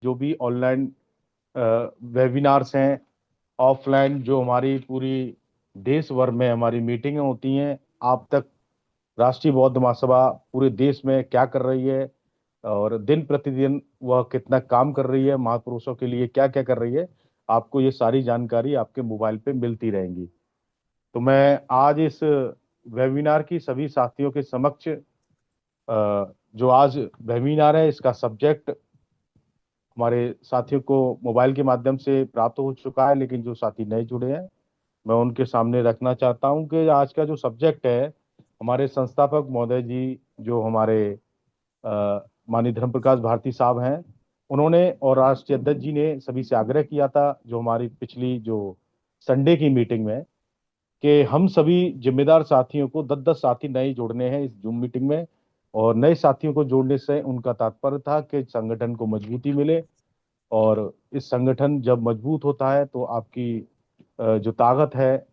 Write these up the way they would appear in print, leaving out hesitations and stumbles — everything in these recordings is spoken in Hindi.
जो भी ऑनलाइन वेबिनार्स हैं, ऑफलाइन जो हमारी पूरी देश भर में हमारी मीटिंगें होती हैं, आप तक राष्ट्रीय बौद्ध महासभा पूरे देश में क्या कर रही है और दिन प्रतिदिन वह कितना काम कर रही है, महापुरुषों के लिए क्या क्या कर रही है, आपको ये सारी जानकारी आपके मोबाइल पे मिलती रहेंगी। तो मैं आज इस वेबिनार की सभी साथियों के समक्ष जो आज वेबिनार है इसका सब्जेक्ट हमारे साथियों को मोबाइल के माध्यम से प्राप्त हो चुका है, लेकिन जो साथी नए जुड़े हैं मैं उनके सामने रखना चाहता हूं कि आज का जो सब्जेक्ट है, हमारे संस्थापक महोदय जी जो हमारे माननीय धर्म प्रकाश भारती साहब हैं, उन्होंने और राष्ट्रीय अध्यक्ष जी ने सभी से आग्रह किया था जो हमारी पिछली जो संडे की मीटिंग में, कि हम सभी जिम्मेदार साथियों को 10-10 साथी नए जोड़ने हैं इस जूम मीटिंग में। और नए साथियों को जोड़ने से उनका तात्पर्य था कि संगठन को मजबूती मिले, और इस संगठन जब मजबूत होता है तो आपकी जो ताकत है,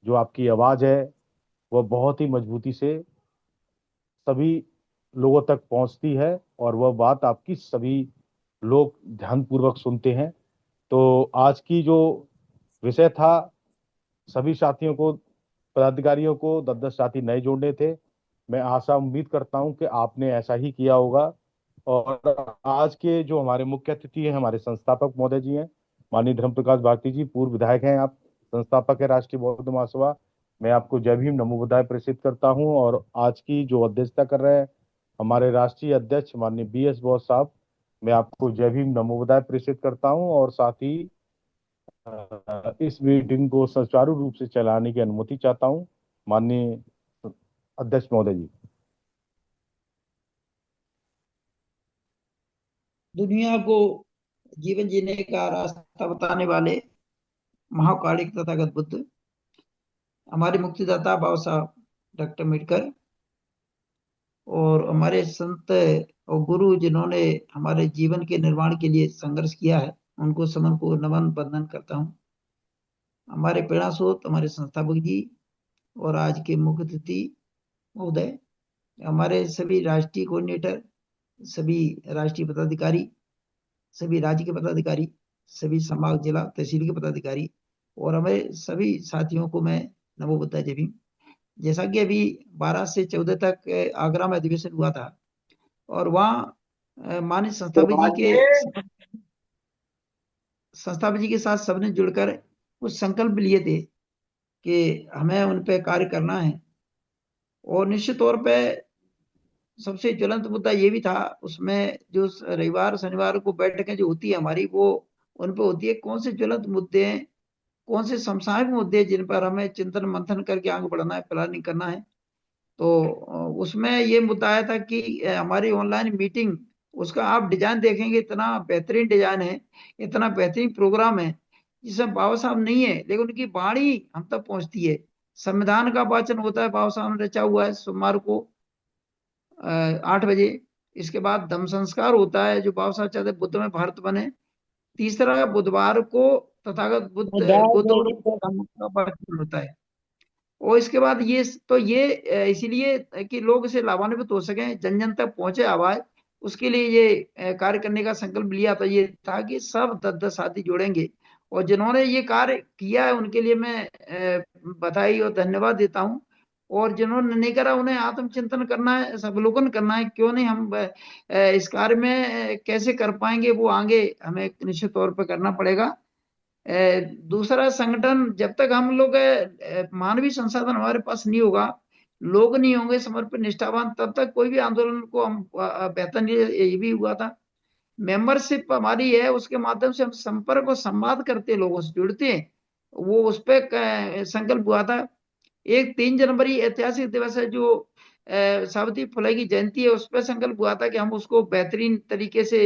जो आपकी आवाज है, वह बहुत ही मजबूती से सभी लोगों तक पहुंचती है और वह बात आपकी सभी लोग ध्यानपूर्वक सुनते हैं। तो आज की जो विषय था, सभी साथियों को, पदाधिकारियों को 10-10 साथी नए जोड़ने थे। मैं आशा उम्मीद करता हूं कि आपने ऐसा ही किया होगा। और आज के जो हमारे मुख्य अतिथि हैं, हमारे संस्थापक महोदय जी हैं, माननीय धर्म प्रकाश भारती जी, पूर्व विधायक हैं आप, संस्थापक है राष्ट्रीय बौद्ध महासभा। मैं आपको जय भीम नमो बुद्धाय प्रेषित करता हूं। और आज की जो अध्यक्षता कर रहे हैं हमारे राष्ट्रीय अध्यक्ष माननीय BS बोस साहब, मैं आपको जय भीम नमो बुद्धाय प्रेषित करता हूं। और साथ ही इस मीटिंग को सुचारू रूप से चलाने की अनुमति चाहता हूं, माननीय अध्यक्ष महोदय जी। दुनिया को जीवन जीने का रास्ता बताने वाले महाकालिक तथागत बुद्ध, हमारे मुक्तिदाता बाबा साहब डॉक्टर अम्बेडकर, और हमारे संत और गुरु जिन्होंने हमारे जीवन के निर्माण के लिए संघर्ष किया है, उनको समन को नमन बंदन करता हूँ। हमारे प्रेरणा स्रोत हमारे संस्थापक जी और आज के मुख्य अतिथि महोदय, हमारे सभी राष्ट्रीय कोऑर्डिनेटर, सभी राष्ट्रीय पदाधिकारी, सभी राज्य के पदाधिकारी, सभी संभाग जिला तहसील के पदाधिकारी, और हमारे सभी साथियों को मैं नमो बुद्धाय जय भीम। जैसा कि अभी 12 से 14 तक आगरा में अधिवेशन हुआ था, और वहाँ माननीय संस्थापक जी के साथ सबने जुड़कर कुछ संकल्प लिए थे कि हमें उन पे कार्य करना है। और निश्चित तौर पे सबसे ज्वलंत मुद्दा ये भी था उसमें, जो रविवार शनिवार को बैठकें जो होती है हमारी, वो उन पे होती है कौन से ज्वलंत मुद्दे हैं, कौन से समसामयिक मुद्दे हैं जिन पर हमें चिंतन मंथन करके आगे बढ़ना है, प्लानिंग करना है। तो उसमें ये मुद्दा आया था कि हमारी ऑनलाइन मीटिंग, उसका आप डिजाइन देखेंगे, इतना बेहतरीन डिजाइन है, इतना बेहतरीन प्रोग्राम है, जिसमें बाबा साहब नहीं है लेकिन उनकी वाणी हम तक पहुंचती है। संविधान का वाचन होता है, बाबा साहब ने रचा हुआ है सोमवार को 8 बजे। इसके बाद धम्म संस्कार होता है, जो बाबा साहब चाहते बुद्ध में भारत बने। तीसरा बुधवार को तथागत बुद्ध और धम्म का वाचन होता है। और इसके बाद ये इसीलिए कि लोग इसे लाभान्वित हो सके, जन जन तक पहुंचे आवाज, उसके लिए ये कार्य करने का संकल्प लिया था। ये था कि सब 10-10 साथी जोड़ेंगे, और जिन्होंने ये कार्य किया है उनके लिए मैं बधाई और धन्यवाद देता हूँ। और जिन्होंने नहीं करा उन्हें आत्मचिंतन करना है, अवलोकन करना है, क्यों नहीं हम इस कार्य में कैसे कर पाएंगे, वो आगे हमें निश्चित तौर पर करना पड़ेगा। दूसरा, संगठन जब तक हम लोग मानवीय संसाधन हमारे पास नहीं होगा, लोग नहीं होंगे समर्पित निष्ठावान, तब तक कोई भी आंदोलन को हम बेहतर नहीं। ये भी हुआ था, मेंबरशिप हमारी है, उसके माध्यम से हम संपर्क और संवाद करते हैं, लोगों से जुड़ते हैं, वो उस पर संकल्प हुआ था। एक 3 जनवरी ऐतिहासिक दिवस है, जो सावित्री फुले की जयंती है, उस पर संकल्प हुआ था कि हम उसको बेहतरीन तरीके से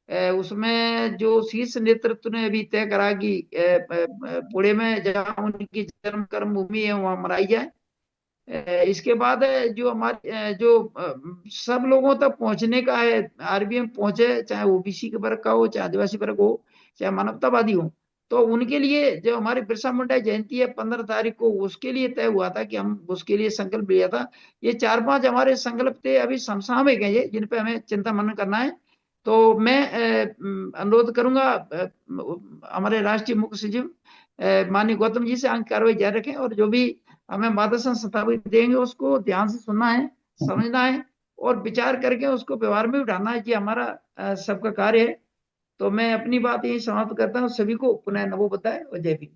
उसमें जो शीर्ष नेतृत्व ने अभी तय करा कि पुणे में जहाँ उनकी जन्म कर्म भूमि है वहां मनाई जाए। इसके बाद जो हमारे सब लोगों तक पहुंचने का है, RBM पहुंचे, चाहे OBC के वर्ग का हो, चाहे आदिवासी वर्ग हो, चाहे मानवतावादी हो। तो उनके लिए जो हमारी बिरसा मुंडा जयंती है 15 तारीख को, उसके लिए तय हुआ था कि हम उसके लिए संकल्प लिया था। ये 4-5 हमारे संकल्प थे, अभी समसामयिक है ये, जिन पे हमें चिंता मनन करना है। तो मैं अनुरोध करूंगा हमारे राष्ट्रीय मुख्य सचिव माननीय गौतम जी से आगे कार्रवाई जारी रखें, और जो भी हमें मार्गदर्शन स्थापित देंगे उसको ध्यान से सुनना है, समझना है और विचार करके उसको व्यवहार में उठाना है, कि हमारा सबका कार्य है। तो मैं अपनी बात यही समाप्त करता हूँ। सभी को पुनः नमो बुद्धाय और जय भीम।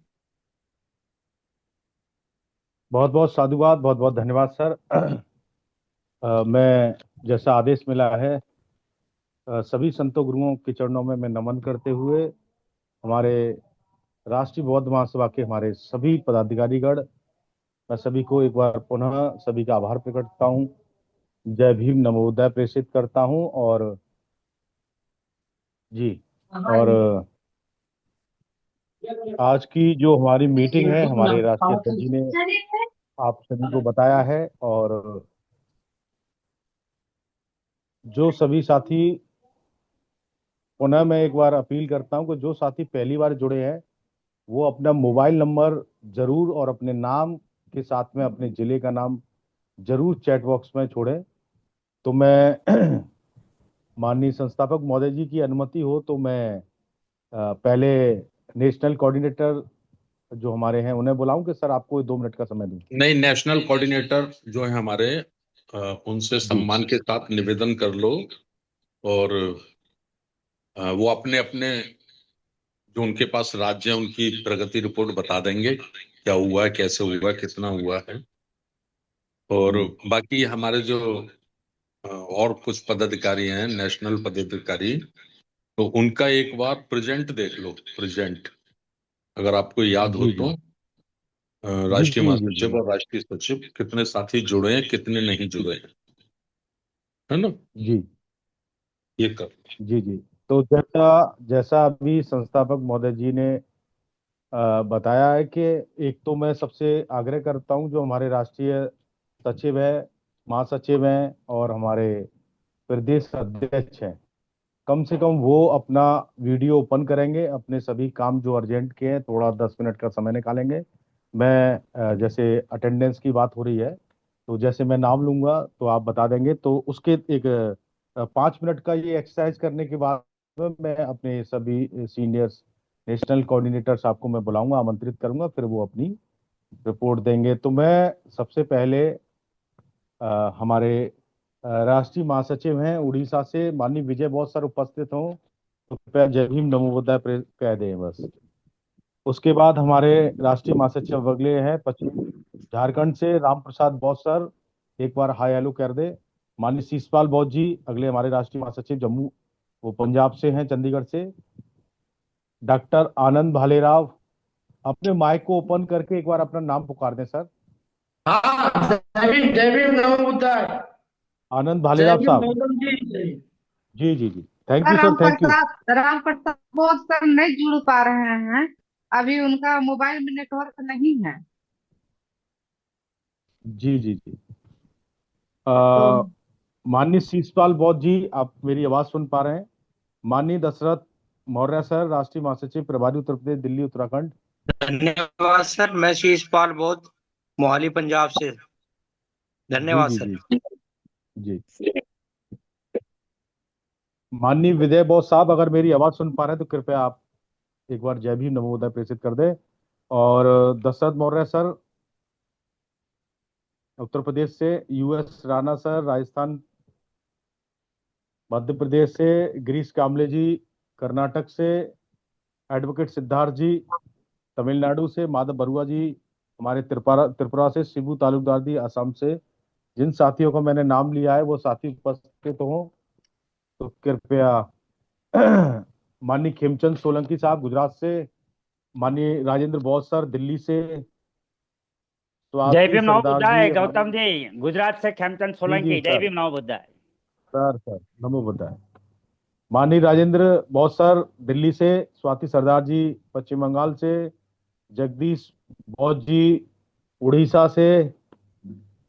बहुत बहुत साधुवाद, बहुत बहुत धन्यवाद सर। मैं, जैसा आदेश मिला है, सभी संतों गुरुओं के चरणों में मैं नमन करते हुए हमारे राष्ट्रीय बौद्ध महासभा के हमारे सभी पदाधिकारीगण, मैं सभी को एक बार पुनः सभी का आभार प्रकट करता हूँ, जय भीम नमोदय प्रेषित करता हूँ। और जी, और आज की जो हमारी मीटिंग है, हमारे राष्ट्रीय अध्यक्ष जी ने आप सभी को बताया है, और जो सभी साथी, पुनः मैं एक बार अपील करता हूं कि जो साथी पहली बार जुड़े हैं वो अपना मोबाइल नंबर जरूर और अपने नाम के साथ में अपने जिले का नाम जरूर चैट बॉक्स में छोड़ें। तो मैं माननीय संस्थापक महोदय जी की अनुमति हो तो मैं पहले नेशनल कोऑर्डिनेटर जो हमारे हैं उन्हें बुलाऊं कि सर आपको 2 मिनट का समय दूं। नहीं, नेशनल कोऑर्डिनेटर जो है हमारे, उनसे सम्मान के साथ निवेदन कर लो, और वो अपने अपने जो उनके पास राज्य है उनकी प्रगति रिपोर्ट बता देंगे, क्या हुआ है, कैसे हुआ है, कितना हुआ है। और बाकी हमारे जो और कुछ पदाधिकारी हैं, नेशनल पदाधिकारी, तो उनका एक बार प्रेजेंट देख लो, प्रेजेंट अगर आपको याद हो तो। जी राष्ट्रीय जी जी महासचिव जी और राष्ट्रीय सचिव कितने साथी जुड़े हैं, कितने नहीं जुड़े हैं, है ना, जी ये कर। जी जी। तो जैसा जैसा अभी संस्थापक महोदय जी ने बताया है कि एक तो मैं सबसे आग्रह करता हूं, जो हमारे राष्ट्रीय सचिव है, महासचिव हैं और हमारे प्रदेश अध्यक्ष हैं, कम से कम वो अपना वीडियो ओपन करेंगे, अपने सभी काम जो अर्जेंट के हैं थोड़ा 10 मिनट का समय निकालेंगे। मैं जैसे अटेंडेंस की बात हो रही है, तो जैसे मैं नाम लूंगा तो आप बता देंगे, तो उसके एक 5 मिनट का ये एक्सरसाइज करने के बाद में मैं अपने सभी सीनियर्स नेशनल कोऑर्डिनेटर्स आपको मैं बुलाऊंगा, आमंत्रित करूंगा, फिर वो अपनी रिपोर्ट देंगे। तो मैं सबसे पहले हमारे राष्ट्रीय महासचिव हैं उड़ीसा से माननीय विजय बहुत सर उपस्थित हों तो कृपया जय भीम नमो बुद्धाय कह दें बस। उसके बाद हमारे राष्ट्रीय महासचिव अगले हैं पश्चिम झारखंड से राम प्रसाद बौद्ध सर, एक बार हाय हेलो कर दे। माननीय शीशपाल बौद्ध जी अगले हमारे राष्ट्रीय महासचिव जम्मू, वो पंजाब से हैं, चंडीगढ़ से। डॉक्टर आनंद भालेराव, अपने माइक को ओपन करके एक बार अपना नाम पुकार दें सर। हाँ, जय भीम नमो बुद्धाय। आनंद जय भालेराव भीम साहब। गौतम जी। जी जी जी, thank you sir sir, thank you. Ram Prasad Bose sir नहीं जुड़ पा रहे हैं, अभी उनका मोबाइल में नेटवर्क नहीं है। जी जी जी। तो माननीय शीशपाल बौद्ध जी, आप मेरी आवाज सुन पा रहे हैं? माननीय दशरथ मौर्य सर, राष्ट्रीय महासचिव प्रभारी उत्तर प्रदेश दिल्ली उत्तराखंड। धन्यवाद सर, मैं शीशपाल बौद्ध, मोहाली पंजाब से। जी धन्यवाद जी सर। जी जी। माननीय विजय बौद्ध साहब, अगर मेरी आवाज सुन पा रहे हैं तो कृपया आप एक बार जय भीम नमोदय प्रेषित कर दें। और दशरथ मौर्य सर उत्तर प्रदेश से, यूएस राणा सर राजस्थान मध्य प्रदेश से, गिरीश कामले जी कर्नाटक से, एडवोकेट सिद्धार्थ जी तमिलनाडु से, माधव बरुआ जी हमारे त्रिपुरा त्रिपुरा से, शिबू तालुकदार जी असम से। जिन साथियों का मैंने नाम लिया है वो साथी उपस्थित हों तो कृपया। माननीय खेमचंद सोलंकी साहब गुजरात से, माननीय राजेंद्र बौद्ध सर दिल्ली से, जय स्वाति भीम नमो सरदार जी बुद्धाय हमारे। गौतम जी, गुजरात से खेमचंद जी जी सोलंकी। जय सर, भीम नमो बुद्धाय। सर नमो बुद्धाय। माननीय राजेंद्र बौद्ध सर दिल्ली से, स्वाति सरदार जी पश्चिम बंगाल से, जगदीश बौद्ध जी उड़ीसा से,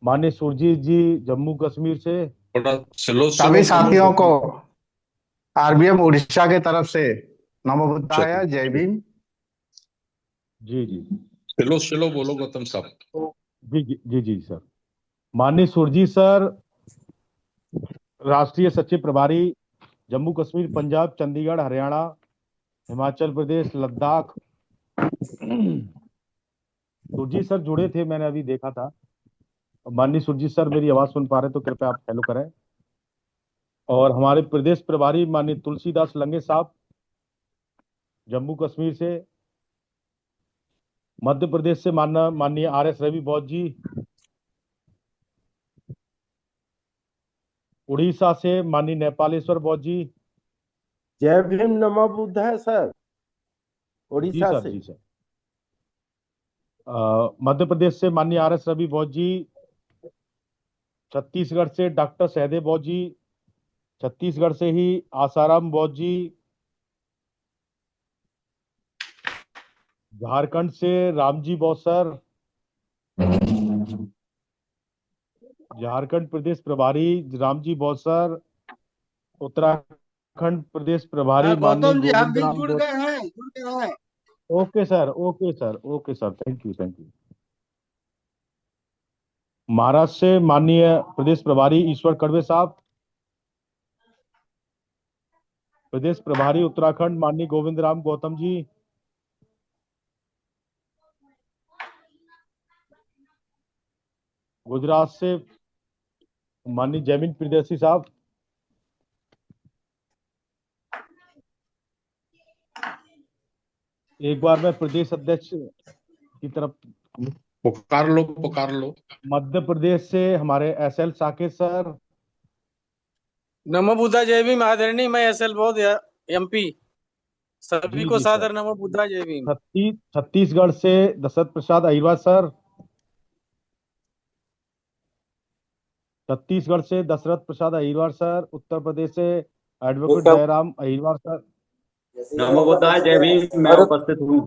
माननीय सुरजीत जी जम्मू कश्मीर से। थोड़ा स्लो सभी साथियों को स्लो। आरबीएम उड़ीसा के तरफ से नमो बुद्धाय, जय चलो, भीम। जी जी स्लो स्लो बोलो गौतम साहब। जी जी जी जी सर। माननीय सुरजीत सर राष्ट्रीय सचिव प्रभारी जम्मू कश्मीर, पंजाब, चंडीगढ़, हरियाणा, हिमाचल प्रदेश, लद्दाख। सुरजीत सर जुड़े थे, मैंने अभी देखा था। माननीय सुरजीत सर मेरी आवाज सुन पा रहे तो कृपया आप हेलो करें। और हमारे प्रदेश प्रभारी माननीय तुलसीदास लंगे साहब जम्मू कश्मीर से। मध्य प्रदेश से माननीय RS रवि बौद्ध जी। उड़ीसा से माननीय नेपालेश्वर बौद्ध जी। जय भीम नमो बुद्धाय सर, जी उड़ीसा सर, से। जी सर। मध्य प्रदेश से माननीय RS रवि बौद्ध जी। छत्तीसगढ़ से डॉक्टर सहदेव बौद्ध जी। छत्तीसगढ़ से ही आसाराम बौद्ध जी। झारखंड से रामजी बौद्ध सर। झारखंड प्रदेश प्रभारी रामजी बौद्ध सर। उत्तराखंड प्रदेश प्रभारी माननीय गौतम जी हम गोविंद भी राम जुड़ बौद्ध। गए हैं, जुड़ गए हैं। Okay sir, okay sir, okay sir, thank you, thank you. Maharashtra से माननीय प्रदेश प्रभारी ईश्वर कड़वे साहब। प्रदेश प्रभारी उत्तराखंड माननीय गोविंद राम गौतम जी। गुजरात से माननीय जैमिन प्रियदर्शी साहब। एक बार मैं प्रदेश अध्यक्ष की तरफ। पुकार लो, पुकार लो। मध्य प्रदेश से हमारे SL साकेत सर। नमो बुद्धा जय भीम आदरणीय, मैं SL बौद्ध MP सभी जी को जी सर। सादर नमो बुद्धा जय भीम। छत्तीसगढ़ से दशरथ प्रसाद अहिरवार सर। छत्तीसगढ़ से दशरथ प्रसाद अहिरवार सर। उत्तर प्रदेश से एडवोकेट जयराम अहिरवार सर। नमो बुद्धाय जय भीम, मैं उपस्थित हूँ।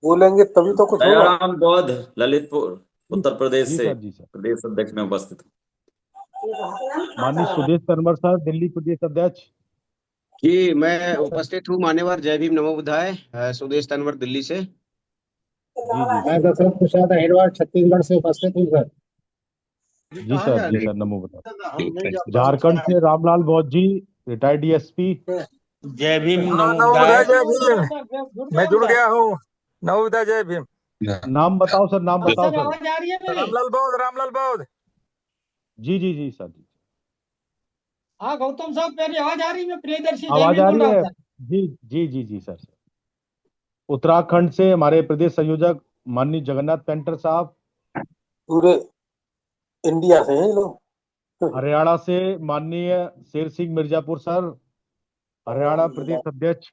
बोलेंगे तभी तो कुछ होगा। दयाराम बौद्ध, ललितपुर, उत्तर प्रदेश जी से सर, जी सर। प्रदेश अध्यक्ष में उपस्थित हूँ। माननीय सुदेश तनवर सर, दिल्ली प्रदेश अध्यक्ष। जी मैं उपस्थित हूँ। मान्यवर जय भीम नमो बुद्धाय, सुदेश तनवर दिल्ली से। जी जी मैं दशरथ प्रसाद अहिरवार छत्तीसगढ़ से उपस्थित हूँ सर। जी सर, जी सर, नमो बुद्धाय। हम नहीं जा पाएंगे। झारखंड से रामलाल बौद्ध जी, रिटायर्ड DSP। जय भीम नमो नमो बुद्धाय। बुद्धाय जय भीम, मैं जुड़ गया हूँ। नमो बुद्धाय जय भीम। नाम बताओ सर, नाम बताओ सर। आवाज आ रही है मेरी? रामलाल बौद्ध, रामलाल बौद्ध। जी जी जी सर, जी। हाँ गौतम साहब, मेरी आवाज आ रही है? मैं प्रियदर्शी आवाज जय आ भीम रही बोल है? रहा था। जी जी जी जी सर। उत्तराखंड से हमारे प्रदेश संयोजक माननीय जगन्नाथ पेंटर साहब। पूरे इंडिया से हैं ये लोग। हरियाणा से माननीय शेर सिंह मिर्जापुर सर, हरियाणा प्रदेश अध्यक्ष।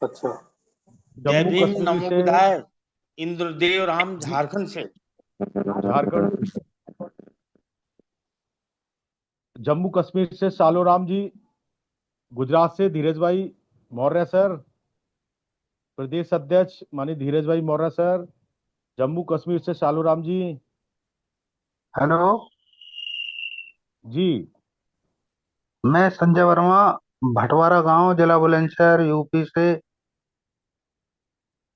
अच्छा। जय जम्मू भीम कश्मीर नमो से बुद्धाय इंद्रदेव राम, झारखंड से। झारखंड। जम्मू कश्मीर से सालोराम जी। गुजरात से धीरज भाई मौर्य सर, प्रदेश अध्यक्ष माननीय धीरज भाई मौर्य सर। जम्मू कश्मीर से सालोराम जी। हेलो, जी। मैं संजय वर्मा, भटवारा गांव, जिला बुलंदशहर, यूपी से।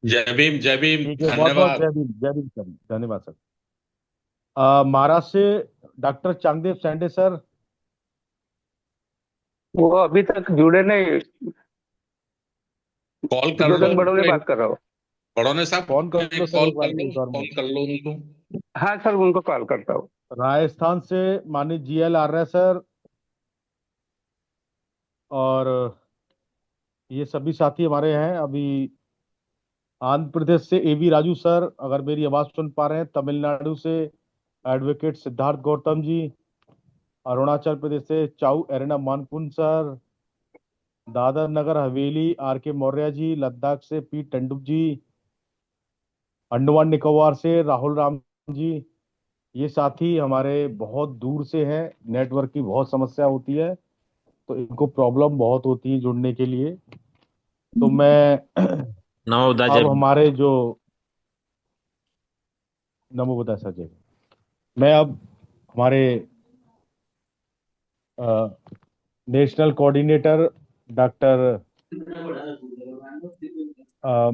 जय भीम, जय भीम, ठीक है, बहुत बहुत धन्यवाद। जय भीम, जय भीम सर, धन्यवाद सर। महाराष्ट्र से डॉक्टर चांगदेव सैंडे सर। वो अभी तक जुड़े नहीं। कॉल कर लो जोधन बड़ोले उनको, बात कर रहा हूँ। बड़ौने साहब फोन कर लो सर, कॉल एक बार कर लो, एक बार कॉल कर लो उनको। हाँ सर, उनको कॉल करता हूँ। राजस्थान से माननीय GL आर्य सर। और ये सभी साथी हमारे हैं अभी। आंध्र प्रदेश से AV राजू सर, अगर मेरी आवाज सुन पा रहे हैं। तमिलनाडु से एडवोकेट सिद्धार्थ गौतम जी। अरुणाचल प्रदेश से चाउ एरना मानकुन सर। दादर नगर हवेली RK मौर्य जी। लद्दाख से P टंडुप जी। अंडमान निकोबार से राहुल राम जी। ये साथी हमारे बहुत दूर से हैं, नेटवर्क की बहुत समस्या होती है तो इनको प्रॉब्लम बहुत होती है जुड़ने के लिए। तो मैं नमो बुद्धाय जय अब भीम। हमारे जो नमो बुद्धाय सर जी, मैं अब हमारे नेशनल कोऑर्डिनेटर डॉक्टर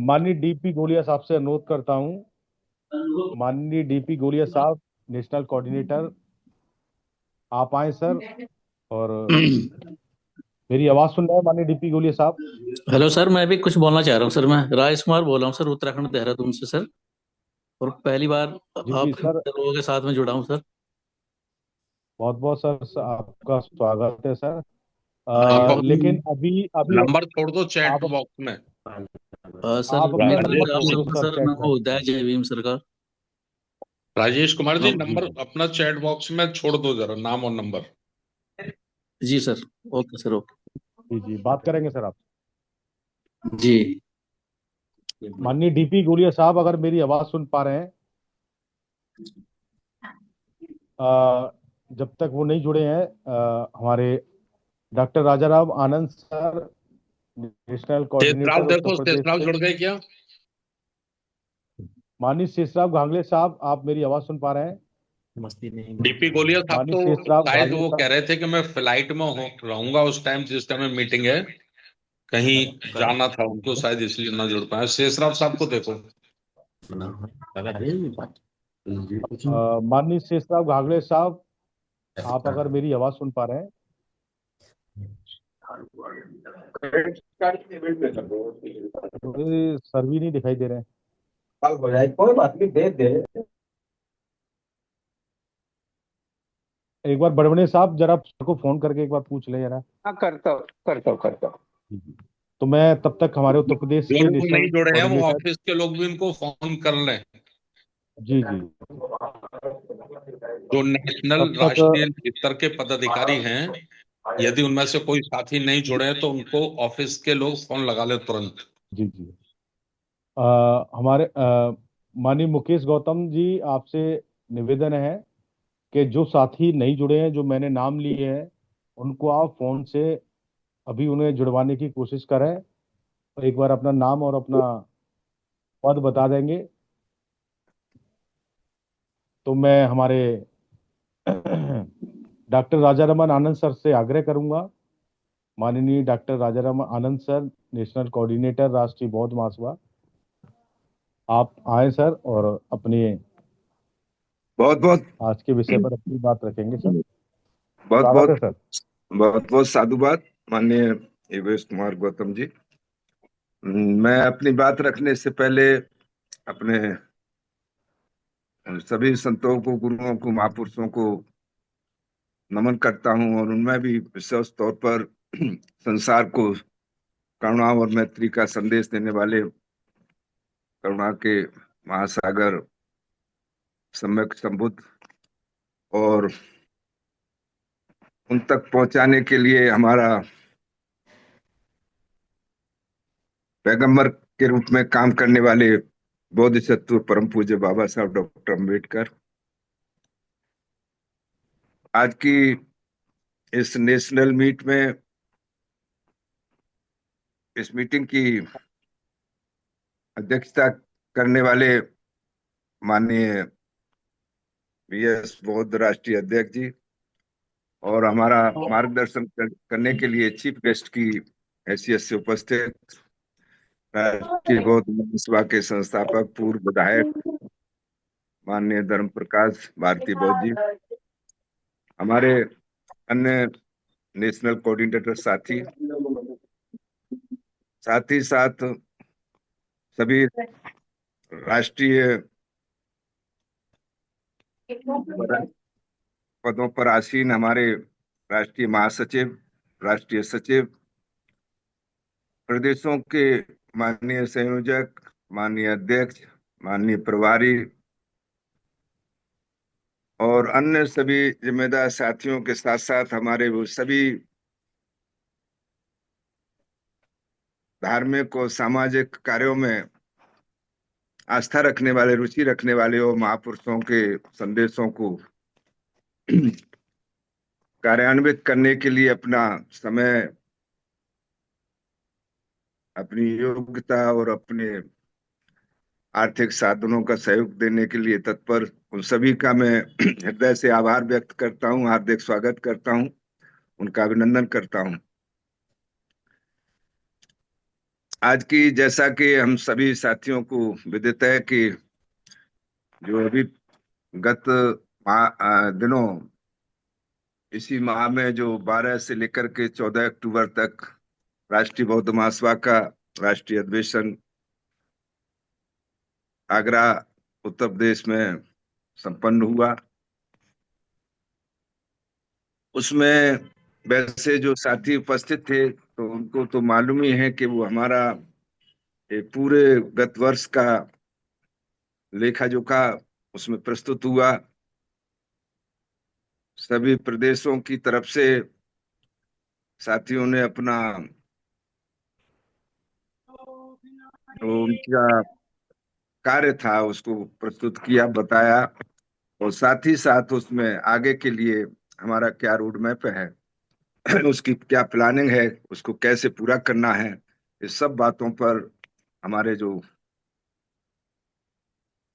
माननीय DP गोलिया साहब से अनुरोध करता हूं। माननीय DP गोलिया साहब, नेशनल कोऑर्डिनेटर, आप आए सर और मेरी आवाज सुन रहे हैं माननीय डीपी गोलिया साहब? हेलो सर, मैं भी कुछ बोलना चाह रहा हूँ सर। मैं राजेश कुमार बोल रहा हूँ सर, उत्तराखंड देहरादून से सर। और पहली बार जी जी आप सर, लोगों के साथ में जुड़ा हूँ सर। बहुत बहुत सर आपका स्वागत है सर। आप लेकिन अभी अभी नंबर छोड़ दो चैट आप बॉक्स में। सर आप अपना मेरा नंबर नाम छोड़ दो सर सर चैट बॉक्स में। नमोदय जय भीम सर का। राजेश कुमार जी, जी नंबर जी अपना चैट बॉक्स में छोड़ दो जरा, नाम और नंबर। जी सर, ओके सर, ओके। जी जी, बात करेंगे सर आप। जी माननीय डीपी गोलिया साहब, अगर मेरी आवाज सुन पा रहे हैं, जब तक वो नहीं जुड़े हैं, हमारे डॉक्टर राजाराम आनंद सर, नेशनल शेषराव कोऑर्डिनेटर उत्तर देखो, प्रदेश शेषराव से। जुड़ गए क्या? माननीय शेषराव घांगले साहब, आप मेरी आवाज सुन पा रहे हैं? डीपी गोलिया साहब माननीय तो शेषराव शायद घांगले वो कह साहब। रहे थे कि मैं फ्लाइट में रहूंगा उस टाइम जिस टाइम में मीटिंग है, कहीं जाना था उनको, शायद इसलिए ना जुड़ पाए। शेषराव साहब को देखो। माननीय शेषराव घांगले साहब, आप अगर मेरी आवाज सुन पा रहे हैं? मुझे सर भी नहीं दिखाई दे रहे हैं। कोई बात नहीं, दे दे। एक बार बड़वने साहब, जरा सर को फोन करके एक बार पूछ ले जरा। हाँ, करता हूँ। तो मैं तब तक हमारे उत्तर प्रदेश जो के लोग नेशनल नहीं जुड़े हैं वो कोऑर्डिनेटर। ऑफिस के लोग भी इनको फोन कर लें, जी जी, जो नेशनल तब राष्ट्रीय तक स्तर के पदाधिकारी हैं। यदि उनमें से कोई साथी नहीं जुड़े हैं तो उनको ऑफिस के लोग फोन लगा ले तुरंत। जी जी, हमारे माननीय मुकेश गौतम जी, आपसे निवेदन है कि जो साथी नहीं जुड़े हैं, जो मैंने नाम लिए हैं, उनको आप फोन से अभी उन्हें जुड़वाने की कोशिश करें। और एक बार अपना नाम और अपना पद बता देंगे तो मैं हमारे डॉक्टर राजारमन आनंद सर से आग्रह करूंगा। माननीय डॉक्टर राजाराम आनंद सर, नेशनल कोऑर्डिनेटर राष्ट्रीय बौद्ध महासभा, आप आए सर और अपने बहुत बहुत आज के विषय पर अपनी बात रखेंगे सर। बहुत स्वागत है बहुत सर। बहुत बहुत साधुवाद माननीय योगेश कुमार गौतम जी। मैं अपनी बात रखने से पहले अपने सभी संतों को, गुरुओं को, महापुरुषों को नमन करता हूं, और उनमें भी विशेष तौर पर संसार को करुणा और मैत्री का संदेश देने वाले, करुणा के महासागर सम्यक संबुद्ध, और उन तक पहुंचाने के लिए हमारा पैगंबर के रूप में काम करने वाले बोधिसत्व परम पूज्य बाबा साहब डॉक्टर अम्बेडकर। आज की इस नेशनल मीट में, इस मीटिंग की अध्यक्षता करने वाले माननीय वीएस बौद्ध राष्ट्रीय अध्यक्ष जी, और हमारा मार्गदर्शन करने के लिए चीफ गेस्ट की हैसियत से उपस्थित राष्ट्रीय बौद्ध महासभा के संस्थापक, पूर्व विधायक माननीय धर्म प्रकाश भारती बौद्ध जी, हमारे अन्य नेशनल कोऑर्डिनेटर साथी, साथ ही साथ सभी राष्ट्रीय पदों पर आसीन हमारे राष्ट्रीय महासचिव, राष्ट्रीय सचिव, प्रदेशों के माननीय संयोजक, माननीय अध्यक्ष, माननीय प्रभारी, और अन्य सभी जिम्मेदार साथियों के साथ साथ हमारे वो सभी धार्मिक और सामाजिक कार्यों में आस्था रखने वाले, रुचि रखने वाले और महापुरुषों के संदेशों को कार्यान्वित करने के लिए अपना समय, अपनी योग्यता और अपने आर्थिक साधनों का सहयोग देने के लिए तत्पर उन सभी का मैं हृदय से आभार व्यक्त करता हूं, हार्दिक स्वागत करता हूं, उनका अभिनंदन करता हूं। आज की, जैसा कि हम सभी साथियों को विदित है कि जो अभी गत दिनों इसी माह में जो 12 से लेकर के 14 अक्टूबर तक राष्ट्रीय बौद्ध महासभा का राष्ट्रीय अधिवेशन आगरा उत्तर प्रदेश में संपन्न हुआ। उसमें वैसे जो साथी उपस्थित थे तो उनको तो मालूम ही है कि वो हमारा एक पूरे गत वर्ष का लेखा जोखा उसमें प्रस्तुत हुआ। सभी प्रदेशों की तरफ से साथियों ने अपना उनका कार्य था उसको प्रस्तुत किया, बताया, और साथ ही साथ उसमें आगे के लिए हमारा क्या रोड मैप है, उसकी क्या प्लानिंग है, उसको कैसे पूरा करना है, इस सब बातों पर हमारे जो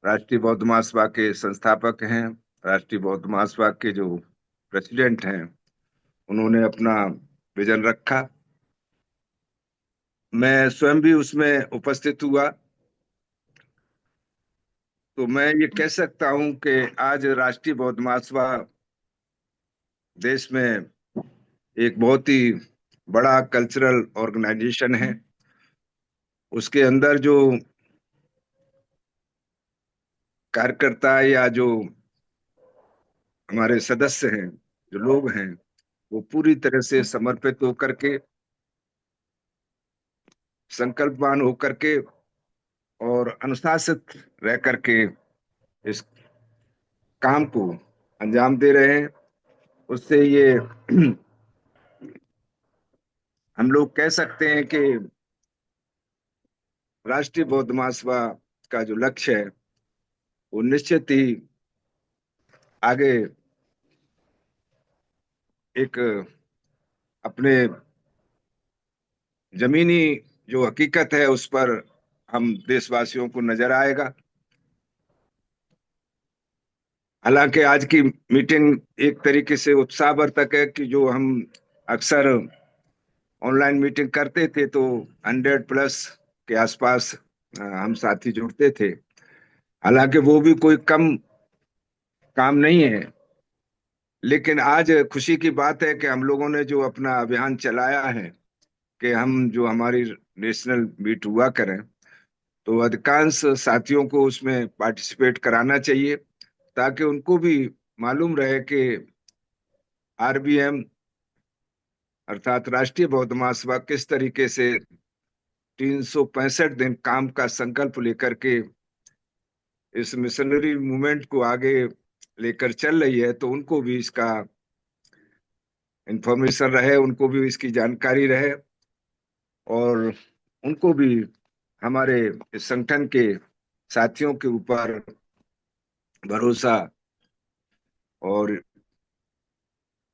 राष्ट्रीय बौद्ध महासभा के संस्थापक हैं, राष्ट्रीय बौद्ध महासभा के जो प्रेसिडेंट हैं, उन्होंने अपना विजन रखा। मैं स्वयं भी उसमें उपस्थित हुआ। तो मैं ये कह सकता हूं कि आज राष्ट्रीय बौद्ध महासभा देश में एक बहुत ही बड़ा कल्चरल ऑर्गेनाइजेशन है। उसके अंदर जो कार्यकर्ता या जो हमारे सदस्य हैं, जो लोग हैं, वो पूरी तरह से समर्पित होकर के, संकल्पवान होकर के और अनुशासित रह करके इस काम को अंजाम दे रहे हैं। उससे ये हम लोग कह सकते हैं कि राष्ट्रीय बौद्ध महासभा का जो लक्ष्य है वो निश्चित ही आगे एक अपने जमीनी जो हकीकत है उस पर हम देशवासियों को नजर आएगा। हालांकि आज की मीटिंग एक तरीके से उत्साहवर्धक है कि जो हम अक्सर ऑनलाइन मीटिंग करते थे तो 100+ के आसपास हम साथी जुड़ते थे। हालांकि वो भी कोई कम काम नहीं है, लेकिन आज खुशी की बात है कि हम लोगों ने जो अपना अभियान चलाया है कि हम जो हमारी नेशनल मीट हुआ करें, तो अधिकांश साथियों को उसमें पार्टिसिपेट कराना चाहिए ताकि उनको भी मालूम रहे कि आरबीएम अर्थात राष्ट्रीय बौद्ध महासभा किस तरीके से 365 दिन काम का संकल्प लेकर के इस मिशनरी मूवमेंट को आगे लेकर चल रही है। तो उनको भी इसका इंफॉर्मेशन रहे, उनको भी इसकी जानकारी रहे और उनको भी हमारे इस संगठन के साथियों के ऊपर भरोसा और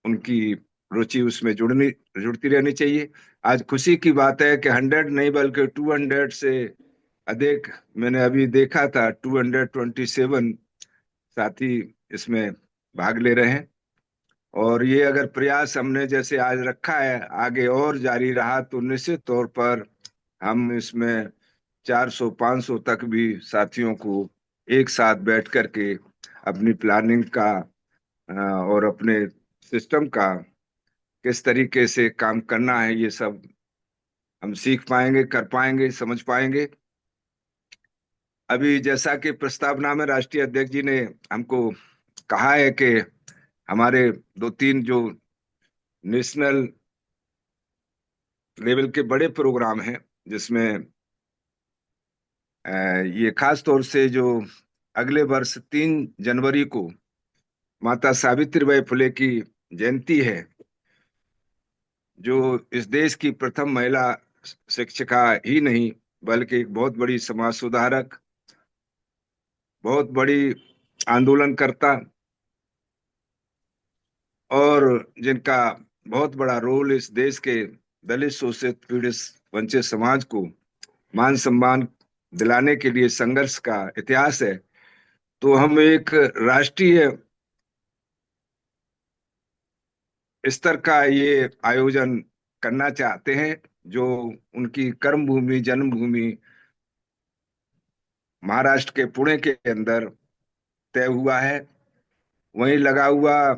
उनकी रुचि उसमें जुड़ती रहनी चाहिए। आज खुशी की बात है कि 100 नहीं बल्कि 200 से अधिक, मैंने अभी देखा था 227 साथी इसमें भाग ले रहे हैं। और ये अगर प्रयास हमने जैसे आज रखा है आगे और जारी रहा तो निश्चित तौर पर हम इसमें 400-500 तक भी साथियों को एक साथ बैठ करके अपनी प्लानिंग का और अपने सिस्टम का किस तरीके से काम करना है, ये सब हम सीख पाएंगे, कर पाएंगे, समझ पाएंगे। अभी जैसा कि प्रस्तावना में राष्ट्रीय अध्यक्ष जी ने हमको कहा है कि हमारे 2-3 जो नेशनल लेवल के बड़े प्रोग्राम हैं, जिसमें ये खास तौर से जो अगले वर्ष 3 जनवरी को माता सावित्रीबाई फुले की जयंती है, जो इस देश की प्रथम महिला शिक्षिका ही नहीं बल्कि एक बहुत बड़ी समाज सुधारक, बहुत बड़ी आंदोलनकर्ता और जिनका बहुत बड़ा रोल इस देश के दलित, शोषित, पीड़ित, वंचित समाज को मान सम्मान दिलाने के लिए संघर्ष का इतिहास है। तो हम एक राष्ट्रीय स्तर का ये आयोजन करना चाहते हैं, जो उनकी कर्म भूमि, जन्मभूमि महाराष्ट्र के पुणे के अंदर तय हुआ है। वहीं लगा हुआ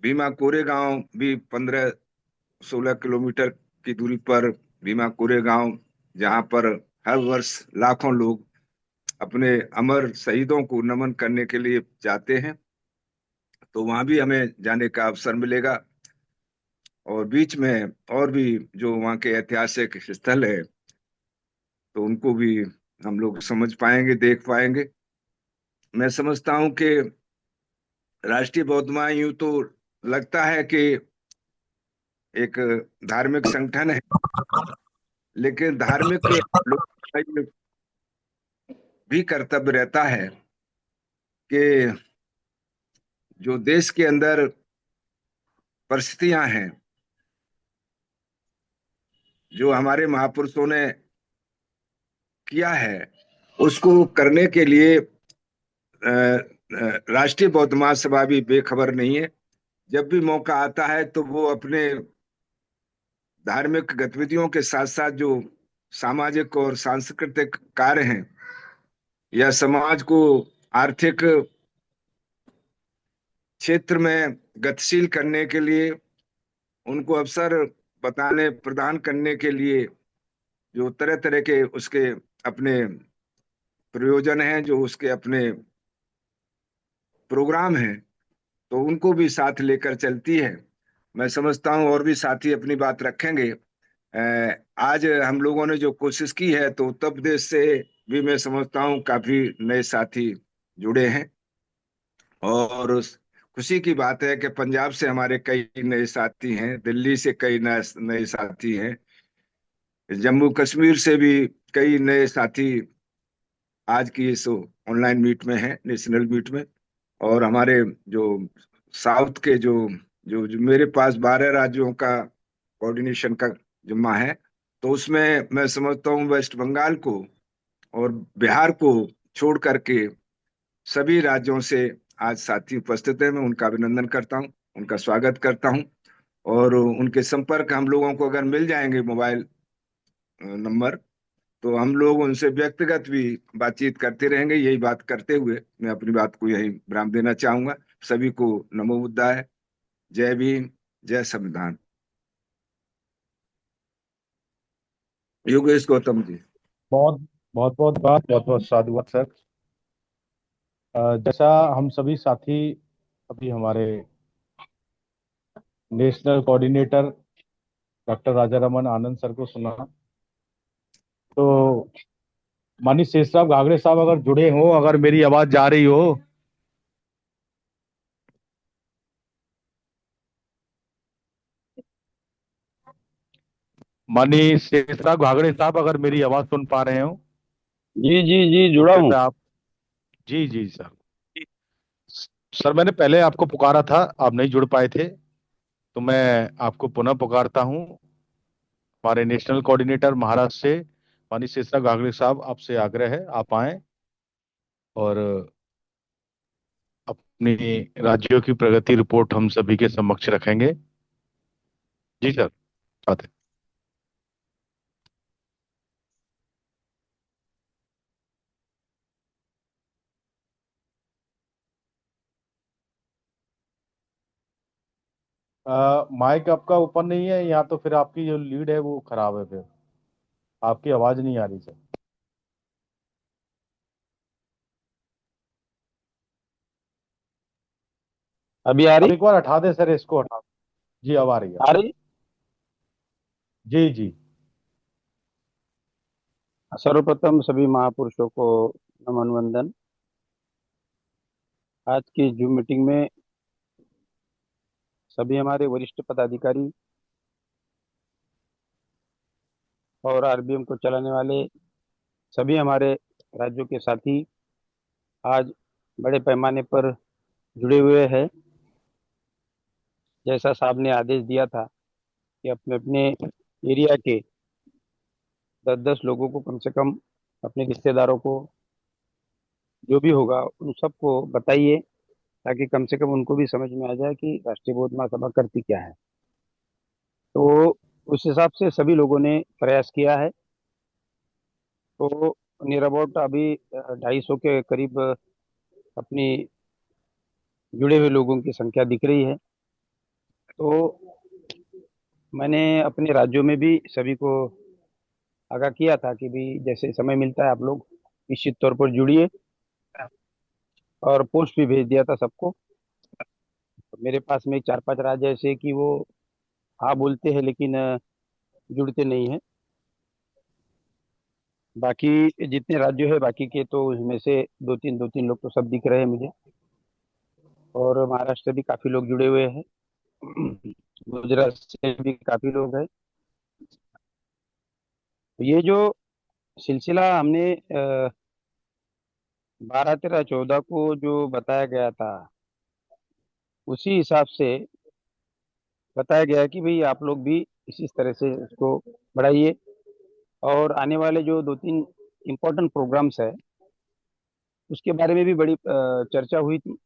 भीमा कोरेगांव भी 15-16 किलोमीटर की दूरी पर भीमा कोरेगांव, जहां पर हर वर्ष लाखों लोग अपने अमर शहीदों को नमन करने के लिए जाते हैं, तो वहां भी हमें जाने का अवसर मिलेगा। और बीच में और भी जो वहाँ के ऐतिहासिक स्थल है, तो उनको भी हम लोग समझ पाएंगे, देख पाएंगे। मैं समझता हूं कि राष्ट्रीय बौद्ध महायूं तो लगता है कि एक धार्मिक संगठन है, लेकिन धार्मिक लोग का ये भी कर्तव्य रहता है कि जो देश के अंदर परिस्थितियां हैं, जो हमारे महापुरुषों ने किया है, उसको करने के लिए राष्ट्रीय बौद्ध महासभा भी बेखबर नहीं है। जब भी मौका आता है तो वो अपने धार्मिक गतिविधियों के साथ साथ जो सामाजिक और सांस्कृतिक कार्य हैं या समाज को आर्थिक क्षेत्र में गतिशील करने के लिए, उनको अवसर बताने प्रदान करने के लिए जो तरह तरह के उसके अपने प्रयोजन हैं, जो उसके अपने प्रोग्राम हैं, तो उनको भी साथ लेकर चलती है। मैं समझता हूं और भी साथी अपनी बात रखेंगे। आज हम लोगों ने जो कोशिश की है, तो उत्तर प्रदेश से भी मैं समझता हूं काफी नए साथी जुड़े हैं। और खुशी की बात है कि पंजाब से हमारे कई नए साथी हैं, दिल्ली से कई नए नए साथी हैं, जम्मू कश्मीर से भी कई नए साथी आज की इस ऑनलाइन मीट में हैं, नेशनल मीट में। और हमारे जो साउथ के जो मेरे पास 12 राज्यों का कोऑर्डिनेशन का जिम्मा है, तो उसमें मैं समझता हूँ वेस्ट बंगाल को और बिहार को छोड़ करके सभी राज्यों से आज साथी उपस्थित हैं। मैं उनका अभिनंदन करता हूँ, उनका स्वागत करता हूँ। और उनके संपर्क हम लोगों को अगर मिल जाएंगे, मोबाइल नंबर, तो हम लोग उनसे व्यक्तिगत भी बातचीत करते रहेंगे। यही बात करते हुए मैं अपनी बात को यही विराम देना चाहूंगा। सभी को नमो बुद्धाय, जय भीम, जय संविधान। योगेश गौतम जी। बहुत बहुत बहुत बहुत बहुत साधुवाद सर। जैसा हम सभी साथी अभी हमारे नेशनल कोऑर्डिनेटर डॉक्टर राजा रमन आनंद सर को सुना, तो माननीय शेषराव घागड़े साहब अगर जुड़े हो, अगर मेरी आवाज जा रही हो, माननीय शेषराव घागड़े साहब अगर मेरी आवाज सुन पा रहे हो, जी जी जी, जुड़ा हूँ। कृपया आप। जी जी सर। सर मैंने पहले आपको पुकारा था, आप नहीं जुड़ पाए थे, तो मैं आपको पुनः पुकारता हूं। हमारे नेशनल कोऑर्डिनेटर महाराष्ट्र से माननीय शेषराव घागड़े साहब, आपसे आग्रह है आप आए और अपनी राज्यों की प्रगति रिपोर्ट हम सभी के समक्ष रखेंगे। जी सर, आते। माइक आपका ओपन नहीं है, या तो फिर आपकी जो लीड है वो खराब है, फिर आपकी आवाज नहीं आ रही सर। अभी आ अब रही एक बार हटा दे सर, इसको हटा। जी अब आ रही है। आ रही जी जी। सर्वप्रथम सभी महापुरुषों को नमन वंदन। आज की जूम मीटिंग में सभी हमारे वरिष्ठ पदाधिकारी और आरबीएम को चलाने वाले सभी हमारे राज्यों के साथी आज बड़े पैमाने पर जुड़े हुए हैं। जैसा साहब ने आदेश दिया था कि अपने अपने एरिया के 10-10 लोगों को कम से कम, अपने रिश्तेदारों को, जो भी होगा उन सबको बताइए, ताकि कम से कम उनको भी समझ में आ जाए कि राष्ट्रीय बौद्ध महासभा करती क्या है। तो उस हिसाब से सभी लोगों ने प्रयास किया है। तो नियर अबाउट अभी 250 के करीब अपनी जुड़े हुए लोगों की संख्या दिख रही है। तो मैंने अपने राज्यों में भी सभी को आगाह किया था कि भी जैसे समय मिलता है आप लोग निश्चित तौर पर जुड़िए, और पोस्ट भी भेज दिया था सबको। मेरे पास में 4-5 राज्य ऐसे कि वो हाँ बोलते हैं लेकिन जुड़ते नहीं है। बाकी जितने राज्य है बाकी के तो उसमें से दो तीन लोग तो सब दिख रहे हैं मुझे, और महाराष्ट्र से भी काफी लोग जुड़े हुए हैं। गुजरात से भी काफी लोग हैं। तो ये जो सिलसिला हमने 12, 13, 14 को जो बताया गया था उसी हिसाब से बताया गया है कि भाई आप लोग भी इसी तरह से इसको बढ़ाइए, और आने वाले जो 2-3 इम्पोर्टेंट प्रोग्राम्स है उसके बारे में भी बड़ी चर्चा हुई थी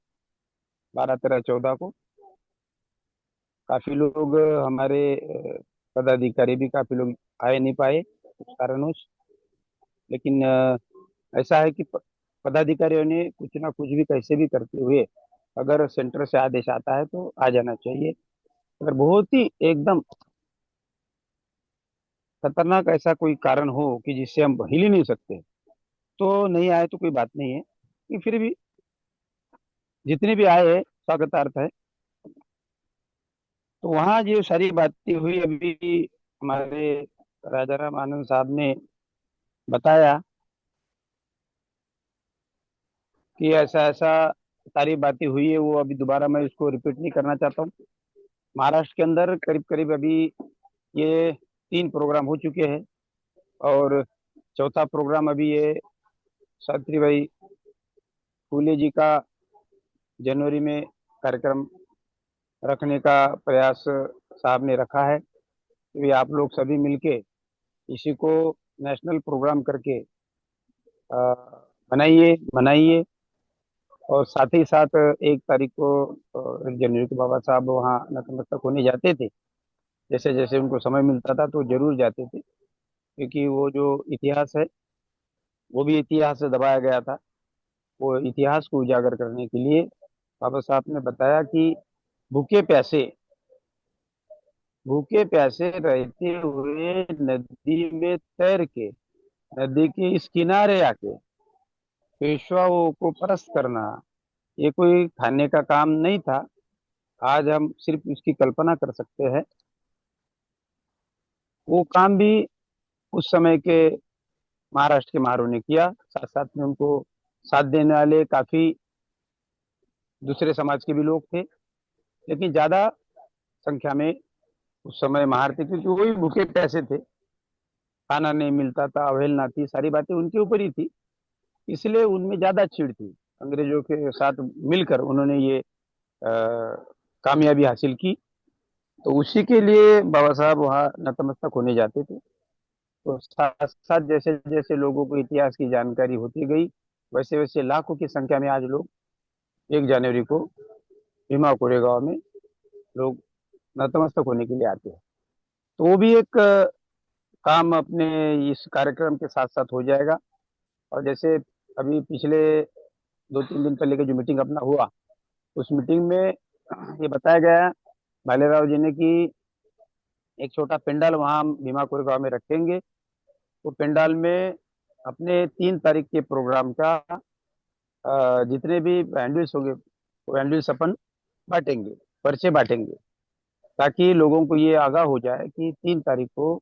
12, 13, 14 को। काफी लोग हमारे पदाधिकारी भी काफी लोग आए नहीं पाए कुछ कारणों, लेकिन ऐसा है कि पदाधिकारियों ने कुछ ना कुछ भी कैसे भी करते हुए अगर सेंटर से आदेश आता है तो आ जाना चाहिए। अगर बहुत ही एकदम खतरनाक ऐसा कोई कारण हो कि जिससे हम हिल ही नहीं सकते तो नहीं आए तो कोई बात नहीं है, कि फिर भी जितने भी आए हैं स्वागतार्थ है। तो वहाँ जो सारी बातें हुई अभी हमारे राजा राम आनंद साहब ने बताया कि ऐसा ऐसा सारी बातें हुई है, वो अभी दोबारा मैं इसको रिपीट नहीं करना चाहता हूँ। महाराष्ट्र के अंदर करीब करीब अभी ये 3 प्रोग्राम हो चुके हैं, और चौथा प्रोग्राम अभी ये सावित्रीबाई फूले जी का जनवरी में कार्यक्रम रखने का प्रयास साहब ने रखा है कि आप लोग सभी मिलके इसी को नेशनल प्रोग्राम करके बनाइए मनाइए। और साथ ही साथ 1 तारीख को 1 जनवरी को बाबा साहब वहाँ नतमस्तक होने जाते थे, जैसे जैसे उनको समय मिलता था तो जरूर जाते थे, क्योंकि वो जो इतिहास है वो भी इतिहास से दबाया गया था। वो इतिहास को उजागर करने के लिए बाबा साहब ने बताया कि भूखे प्यासे भूखे प्यासे रहते हुए नदी में तैर के नदी के इस किनारे आके पेशवाओं को परस्त करना, ये कोई खाने का काम नहीं था। आज हम सिर्फ उसकी कल्पना कर सकते हैं। वो काम भी उस समय के महाराष्ट्र के महारों ने किया। साथ साथ में उनको साथ देने वाले काफी दूसरे समाज के भी लोग थे, लेकिन ज्यादा संख्या में उस समय महार थे, क्योंकि वही भूखे प्यासे थे, खाना नहीं मिलता था, अवहेलना थी, सारी बातें उनके ऊपर ही थी। इसलिए उनमें ज्यादा चिढ़ थी। अंग्रेजों के साथ मिलकर उन्होंने ये कामयाबी हासिल की। तो उसी के लिए बाबा साहब वहाँ नतमस्तक होने जाते थे। तो साथ साथ जैसे जैसे लोगों को इतिहास की जानकारी होती गई, वैसे वैसे लाखों की संख्या में आज लोग 1 जनवरी को भीमा कोरेगांव में लोग नतमस्तक होने के लिए आते हैं। तो वो भी एक काम अपने इस कार्यक्रम के साथ साथ हो जाएगा। और जैसे अभी पिछले 2-3 दिन पहले का जो मीटिंग अपना हुआ, उस मीटिंग में ये बताया गया भालेराव जी ने कि एक छोटा पेंडाल वहाँ भीमा कोरेगांव में रखेंगे। वो पेंडाल में अपने 3 तारीख के प्रोग्राम का जितने भी हैंडल्स होंगे वो हैंडल्स अपन बांटेंगे, पर्चे बांटेंगे, ताकि लोगों को ये आगाह हो जाए कि 3 तारीख को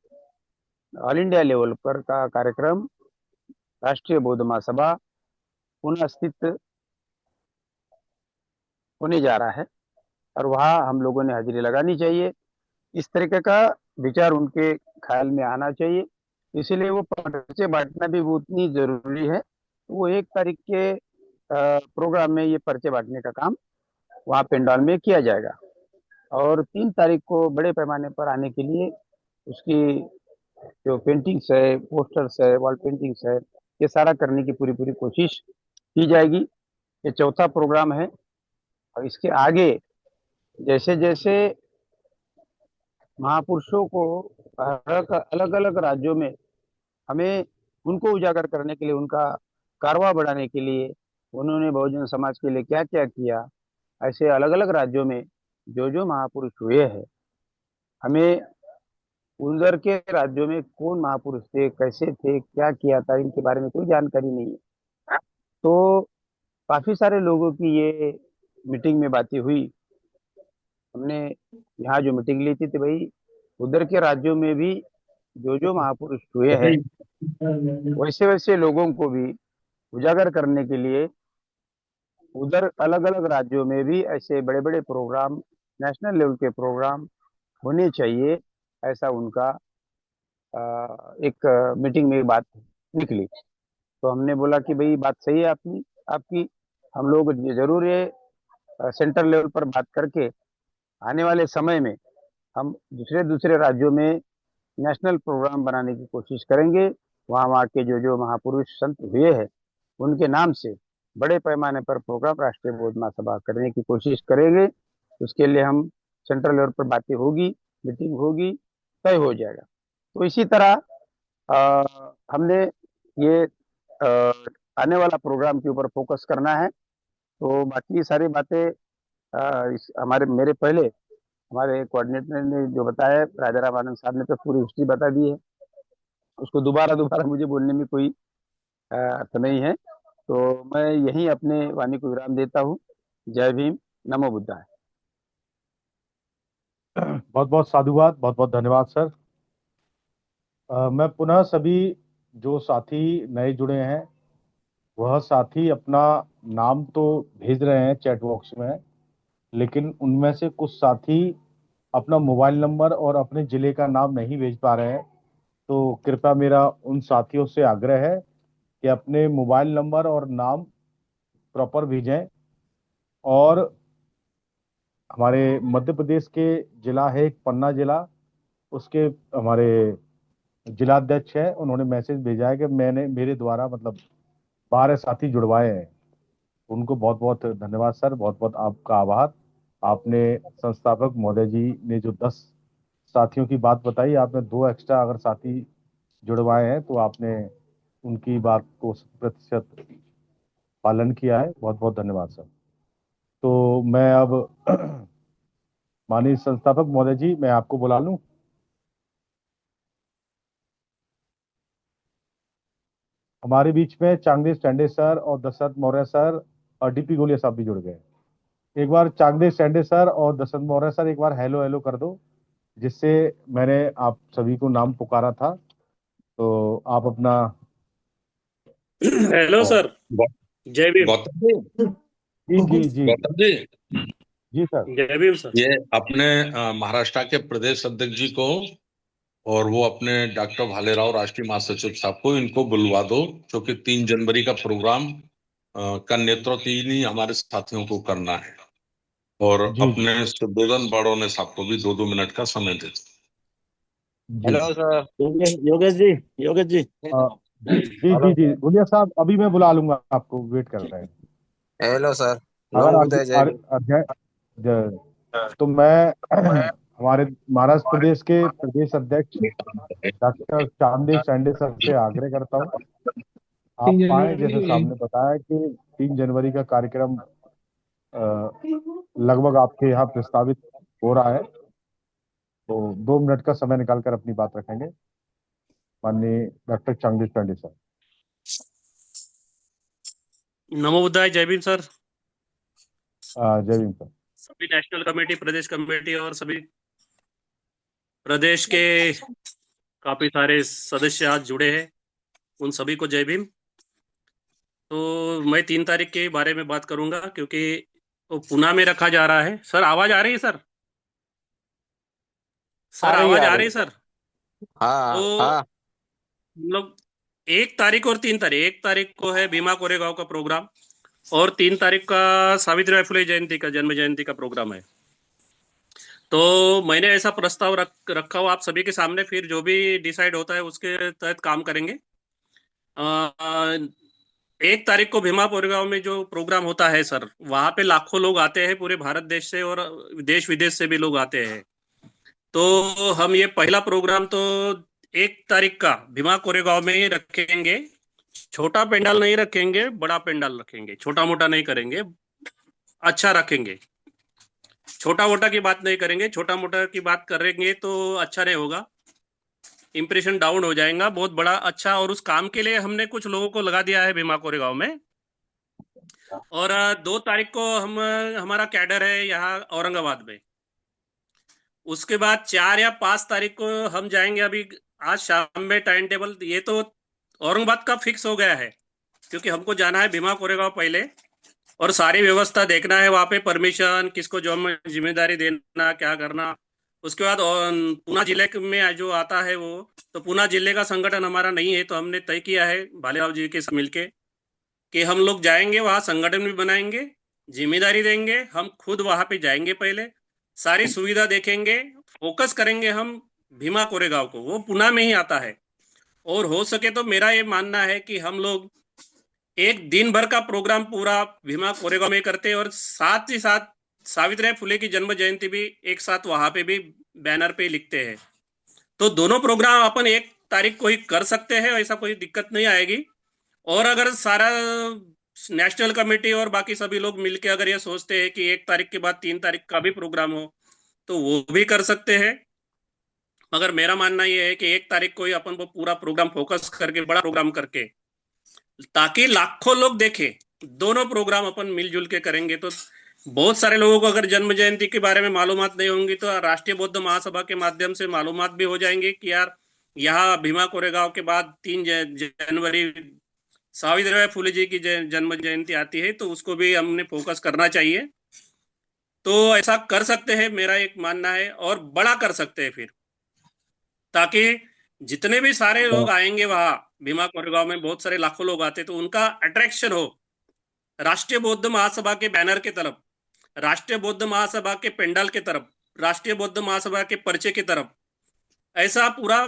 ऑल इंडिया लेवल पर का कार्यक्रम राष्ट्रीय बौद्ध महासभा पुनः अस्तित्व होने जा रहा है, और वहाँ हम लोगों ने हाजिरी लगानी चाहिए। इस तरीके का विचार उनके ख्याल में आना चाहिए। इसीलिए वो पर्चे बांटना भी वो उतनी जरूरी है। वो 1 तारीख के प्रोग्राम में ये पर्चे बांटने का काम वहाँ पेंडाल में किया जाएगा, और 3 तारीख को बड़े पैमाने पर आने के लिए उसकी जो पेंटिंग्स है, पोस्टर्स है, वॉल पेंटिंग्स है, ये सारा करने की पूरी पूरी कोशिश की जाएगी। ये चौथा प्रोग्राम है, और इसके आगे जैसे जैसे महापुरुषों को अलग अलग राज्यों में हमें उनको उजागर करने के लिए, उनका कारवा बढ़ाने के लिए, उन्होंने बहुजन समाज के लिए क्या क्या किया, ऐसे अलग अलग राज्यों में जो महापुरुष हुए हैं, हमें उधर के राज्यों में कौन महापुरुष थे, कैसे थे, क्या किया था, इनके बारे में कोई जानकारी नहीं है। तो काफी सारे लोगों की ये मीटिंग में बातें हुई। हमने यहाँ जो मीटिंग ली थी तो भाई उधर के राज्यों में भी जो महापुरुष हुए हैं वैसे वैसे लोगों को भी उजागर करने के लिए उधर अलग अलग राज्यों में भी ऐसे बड़े बड़े प्रोग्राम, नेशनल लेवल के प्रोग्राम होने चाहिए, ऐसा उनका एक मीटिंग में बात निकली। तो हमने बोला कि भाई बात सही है आपकी आपकी हम लोग जरूर ये सेंट्रल लेवल पर बात करके आने वाले समय में हम दूसरे दूसरे राज्यों में नेशनल प्रोग्राम बनाने की कोशिश करेंगे। वहाँ के जो महापुरुष संत हुए हैं उनके नाम से बड़े पैमाने पर प्रोग्राम राष्ट्रीय बौद्ध महासभा करने की कोशिश करेंगे। उसके लिए हम सेंट्रल लेवल पर बातें होगी, मीटिंग होगी, तय हो जाएगा। तो इसी तरह हमने ये आने वाला प्रोग्राम के ऊपर फोकस करना है। तो बाकी सारी बातें मेरे पहले हमारे कोऑर्डिनेटर ने जो बताया, राजा राम आनंद साहब ने तो पूरी हिस्ट्री बता दी है, उसको दोबारा मुझे बोलने में कोई अर्थ नहीं है। तो मैं यहीं अपने वाणी को विराम देता हूँ। जय भीम, नमो बुद्धाय। बहुत बहुत साधुवाद, बहुत बहुत धन्यवाद सर। मैं पुनः सभी जो साथी नए जुड़े हैं वह साथी अपना नाम तो भेज रहे हैं चैट बॉक्स में, लेकिन उनमें से कुछ साथी अपना मोबाइल नंबर और अपने जिले का नाम नहीं भेज पा रहे हैं। तो कृपया मेरा उन साथियों से आग्रह है कि अपने मोबाइल नंबर और नाम प्रॉपर भेजें। और हमारे मध्य प्रदेश के जिला है एक पन्ना जिला, उसके हमारे जिलाध्यक्ष है, उन्होंने मैसेज भेजा है कि मेरे द्वारा मतलब 12 साथी जुड़वाए हैं। उनको बहुत बहुत धन्यवाद सर, बहुत बहुत आपका आभार। आपने संस्थापक महोदय जी ने जो 10 साथियों की बात बताई, आपने 2 एक्स्ट्रा अगर साथी जुड़वाए हैं तो आपने उनकी बात को 100% पालन किया है। बहुत बहुत धन्यवाद सर। तो मैं अब माननीय संस्थापक महोदय जी, मैं आपको बुला लूं। हमारे बीच में चांगदेव स्टैंडे सर और दशरथ मौर्य सर और डीपी गोलिया साहब भी जुड़ गए। एक बार चांगदेव स्टैंडे सर और दशरथ मौर्य सर एक बार हेलो हेलो कर दो, जिससे मैंने आप सभी को नाम पुकारा था। तो आप अपना हेलो सर, जय भीम। गौतम जी जी गौतम जी जी सर, जय भीम सर। ये अपने महाराष्ट्र के प्रदेश अध्यक्ष जी को और वो अपने डॉक्टर भालेराव राष्ट्रीय महासचिव साहब को इनको बुलवा दो, क्योंकि 3 जनवरी का प्रोग्राम का नेतृत्व इन्हीं हमारे साथियों को करना है। और अपने सुबोधन बाड़ोने साहब को भी 2-2 मिनट का समय दे दो। Hello sir. योगेश जी जी जी गोलिया साहब, अभी मैं बुला लूंगा आपको, वेट कर रहे हैं। हेलो सर, अगर अध्याय तो मैं हमारे महाराष्ट्र प्रदेश के प्रदेश अध्यक्ष डॉक्टर चांगदेव स्टैंडे सर से आग्रह करता हूँ आप आए। जैसे सामने बताया कि 3 जनवरी का कार्यक्रम लगभग आपके यहाँ प्रस्तावित हो रहा है, तो 2 मिनट का समय निकालकर अपनी बात रखेंगे माननीय डॉक्टर चांगदेव स्टैंडे सर। नमो बुद्धाय। जय भीम सर। जय भीम सर। सभी नेशनल कमेटी, प्रदेश कमेटी और सभी प्रदेश के काफी सारे सदस्य आज जुड़े हैं, उन सभी को जय भीम। तो मैं 3 तारीख के बारे में बात करूंगा, क्योंकि वो पुणे में रखा जा रहा है। सर आवाज आ रही है सर? सर आवाज आ रही है सर? हाँ तो हाँ। हम लोग 1 तारीख और 3 तारीख, 1 तारीख को है भीमा कोरेगांव का प्रोग्राम और 3 तारीख का सावित्रीबाई फुले जयंती का जन्म जयंती का प्रोग्राम है। तो मैंने ऐसा प्रस्ताव रखा हुआ आप सभी के सामने, फिर जो भी डिसाइड होता है उसके तहत काम करेंगे। 1 तारीख को भीमा कोरेगांव में जो प्रोग्राम होता है सर, वहां पे लाखों लोग आते हैं, पूरे भारत देश से और देश विदेश से भी लोग आते हैं। तो हम ये पहला प्रोग्राम तो 1 तारीख का भीमा कोरेगांव में ही रखेंगे। छोटा पेंडाल नहीं रखेंगे, बड़ा पेंडाल रखेंगे, छोटा मोटा नहीं करेंगे, अच्छा रखेंगे। छोटा मोटा की बात नहीं करेंगे, छोटा मोटा की बात करेंगे तो अच्छा नहीं होगा, इंप्रेशन डाउन हो जाएगा। बहुत बड़ा अच्छा, और उस काम के लिए हमने कुछ लोगों को लगा दिया है भीमा कोरेगांव में। और 2 तारीख को हमारा कैडर है यहाँ औरंगाबाद में। उसके बाद 4 या 5 तारीख को हम जाएंगे। अभी आज शाम में टाइम टेबल ये तो औरंगाबाद का फिक्स हो गया है, क्योंकि हमको जाना है भीमा कोरेगांव पहले, और सारी व्यवस्था देखना है वहाँ पे, परमिशन किसको जो जिम्मेदारी देना, क्या करना। उसके बाद पूना जिले में जो आता है वो, तो पूना जिले का संगठन हमारा नहीं है, तो हमने तय किया है भालेराव जी के साथ मिलके कि हम लोग जाएंगे वहाँ, संगठन भी बनाएंगे, जिम्मेदारी देंगे, हम खुद वहाँ पे जाएंगे, पहले सारी सुविधा देखेंगे, फोकस करेंगे हम भीमा कोरेगांव को, वो पुणे में ही आता है। और हो सके तो मेरा ये मानना है कि हम लोग एक दिन भर का प्रोग्राम पूरा भीमा कोरेगांव में करते हैं, और साथ ही साथ सावित्रीबाई फुले की जन्म जयंती भी एक साथ वहां पे भी बैनर पे लिखते हैं। तो दोनों प्रोग्राम अपन 1 तारीख को ही कर सकते हैं, ऐसा कोई दिक्कत नहीं आएगी। और अगर सारा नेशनल कमेटी और बाकी सभी लोग मिलके अगर ये सोचते हैं कि 1 तारीख के बाद 3 तारीख का भी प्रोग्राम हो, तो वो भी कर सकते हैं। मगर मेरा मानना ये है कि 1 तारीख को ही अपन को पूरा प्रोग्राम फोकस करके, बड़ा प्रोग्राम करके, ताकि लाखों लोग देखें। दोनों प्रोग्राम अपन मिलजुल के करेंगे तो बहुत सारे लोगों को अगर जन्म जयंती के बारे में मालूमात नहीं होंगी, तो राष्ट्रीय बौद्ध महासभा के माध्यम से मालूमात भी हो जाएंगे कि यार यहाँ भीमा कोरेगांव के बाद 3 जनवरी सावित्रीबाई फुले जी की जन्म जयंती आती है, तो उसको भी हमने फोकस करना चाहिए। तो ऐसा कर सकते हैं, मेरा एक मानना है, और बड़ा कर सकते हैं फिर, ताकि जितने भी सारे लोग आएंगे वहां भीमा कोरेगांव में, बहुत सारे लाखों लोग आते, तो उनका अट्रैक्शन हो राष्ट्रीय बौद्ध महासभा के बैनर के तरफ, राष्ट्रीय बौद्ध महासभा के पेंडाल के तरफ, राष्ट्रीय बौद्ध महासभा के पर्चे की तरफ, ऐसा पूरा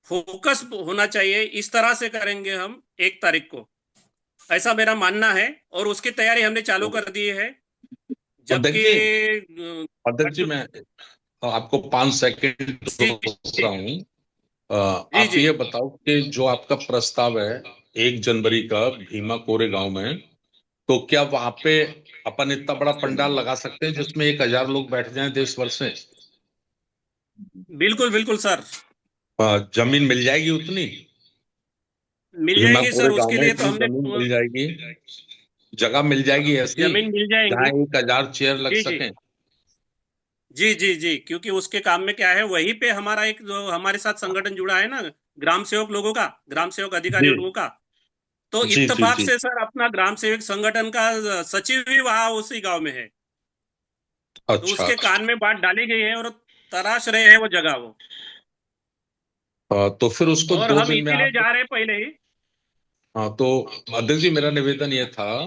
फोकस होना चाहिए। इस तरह से करेंगे हम 1 तारीख को, ऐसा मेरा मानना है। और उसकी तैयारी हमने चालू कर दी है। जबकि अध्यक्ष जी, मैं आपको 5 सेकंड रोक रहा हूँ। आप ये बताओ कि जो आपका प्रस्ताव है 1 जनवरी का भीमा कोरेगांव में, तो क्या वहां पे अपन इतना बड़ा पंडाल लगा सकते हैं जिसमें 1000 लोग बैठ जाएं देश भर से? बिल्कुल बिल्कुल सर। जमीन मिल जाएगी उतनी? मिल जाएगी सर, उसके लिए तो हमने मिल जाएगी, जगह मिल जाएगी ऐसी, जमीन मिल जाएगी, जहाँ 1000 चेयर लग सके। जी जी जी, क्योंकि उसके काम में क्या है, वहीं पे हमारा एक जो हमारे साथ संगठन जुड़ा है ना, ग्राम सेवक लोगों का, ग्राम सेवक अधिकारी लोगों का, तो इत्तेफाक से सर अपना ग्राम सेवक संगठन का सचिव भी वहां उसी गांव में है। तो उसके कान में बात डाली गई है और तराश रहे हैं वो जगह वो। तो फिर उसको और 2 हम दिन में इसीलिए जा रहे हैं पहले ही। हाँ, तो अध्यक्ष जी मेरा निवेदन ये था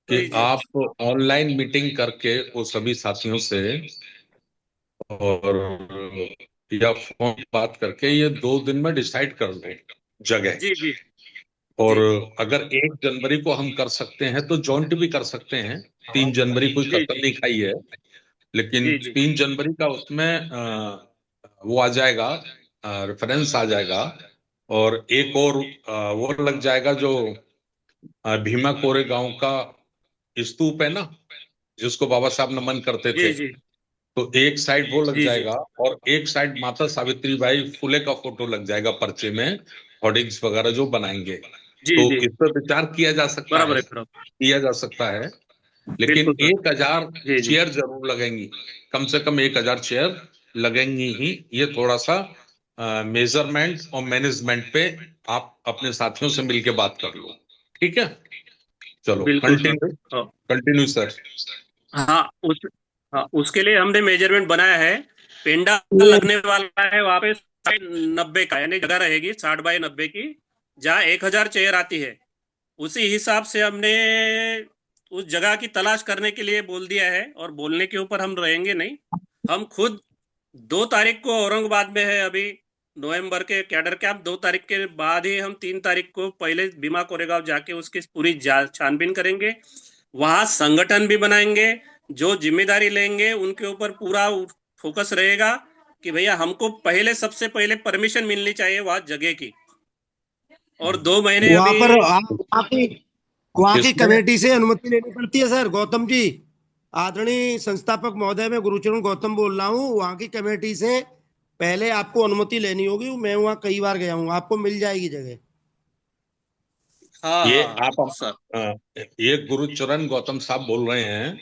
कि आप ऑनलाइन मीटिंग करके वो सभी साथियों से, और या फोन बात करके ये 2 दिन में डिसाइड कर लो जगह। जी जी। और अगर 1 जनवरी को हम कर सकते हैं तो जॉइंट भी कर सकते हैं। 3 जनवरी कोई कसर नहीं खाई है, लेकिन 3 जनवरी का उसमें वो आ जाएगा, रेफरेंस आ जाएगा, और एक और वो लग जाएगा जो भीमा कोरेगांव का स्तूप है ना, जिसको बाबा साहब नमन करते थे, तो एक साइड वो लग जाएगा, और एक साइड माता सावित्रीबाई फुले का फोटो लग जाएगा पर्चे में, होर्डिंग्स वगैरह जो बनाएंगे। तो इस पर विचार किया जा सकता है, लेकिन 1000 चेयर जरूर लगेंगी, कम से कम 1000 चेयर लगेंगी ही। ये थोड़ा सा मेजरमेंट और मैनेजमेंट पे आप अपने साथियों से मिलके बात कर लो, ठीक है? चलो कंटिन्यू सर। हाँ, उसके लिए हमने मेजरमेंट बनाया है। पेंडाल लगने वाला है वहां पे 90 का, यानी जगह रहेगी 60 बाय 90 की, जहाँ 1000 चेयर आती है। उसी हिसाब से हमने उस जगह की तलाश करने के लिए बोल दिया है, और बोलने के ऊपर हम रहेंगे नहीं। हम खुद 2 तारीख को औरंगाबाद में है अभी नवंबर के कैडर कैंप, 2 तारीख के बाद ही हम 3 तारीख को पहले भीमा कोरेगांव जाके उसकी पूरी छानबीन करेंगे। वहां संगठन भी बनाएंगे, जो जिम्मेदारी लेंगे उनके ऊपर पूरा फोकस रहेगा कि भैया हमको पहले, सबसे पहले परमिशन मिलनी चाहिए वहां जगह की। और 2 महीने वहां पर वहां की कमेटी से अनुमति लेनी पड़ती है सर गौतम जी। आदरणीय संस्थापक महोदय, मैं गुरुचरण गौतम बोल रहा हूँ। वहाँ की कमेटी से पहले आपको अनुमति लेनी होगी। मैं वहाँ कई बार गया हूँ, आपको मिल जाएगी जगह। ये ये गुरुचरण गौतम साहब बोल रहे हैं।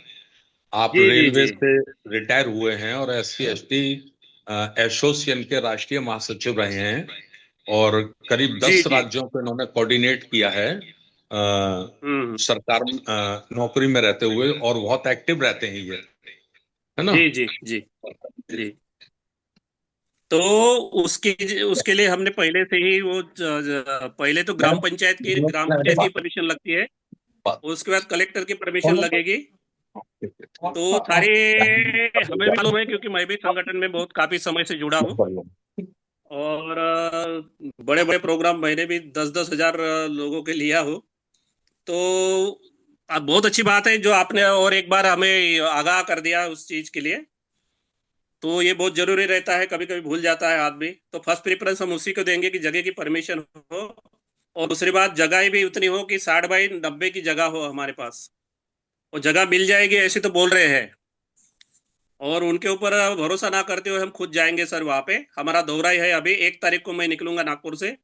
आप जी, जी, रेलवे जी। से रिटायर हुए हैं और SC/ST एसोसिएशन के राष्ट्रीय महासचिव रहे हैं और करीब 10 राज्यों को इन्होंने कोऑर्डिनेट किया है सरकार नौकरी में रहते हुए, और बहुत एक्टिव रहते हैं ये, है ना? जी, जी, जी, जी। तो उसके लिए हमने पहले से ही वो पहले तो ग्राम पंचायत की परमिशन लगती है, उसके बाद कलेक्टर की परमिशन लगेगी। तो सारे हमें भी मालूम है, क्योंकि मैं भी संगठन में बहुत काफी समय से जुड़ा हूँ और बड़े बड़े प्रोग्राम मैंने भी 10-10 हजार लोगों के लिया हो। तो अब बहुत अच्छी बात है जो आपने और एक बार हमें आगाह कर दिया उस चीज के लिए। तो ये बहुत जरूरी रहता है, कभी कभी भूल जाता है आदमी। तो फर्स्ट प्रेफरेंस हम उसी को देंगे कि जगह की परमिशन हो, और दूसरी बात जगह भी उतनी हो कि 60 बाई 90 की जगह हो हमारे पास, और जगह मिल जाएगी ऐसे तो बोल रहे हैं। और उनके ऊपर भरोसा ना करते हुए हम खुद जाएंगे सर वहां पे। हमारा दौरा ही है, अभी 1 तारीख को मैं निकलूंगा नागपुर से,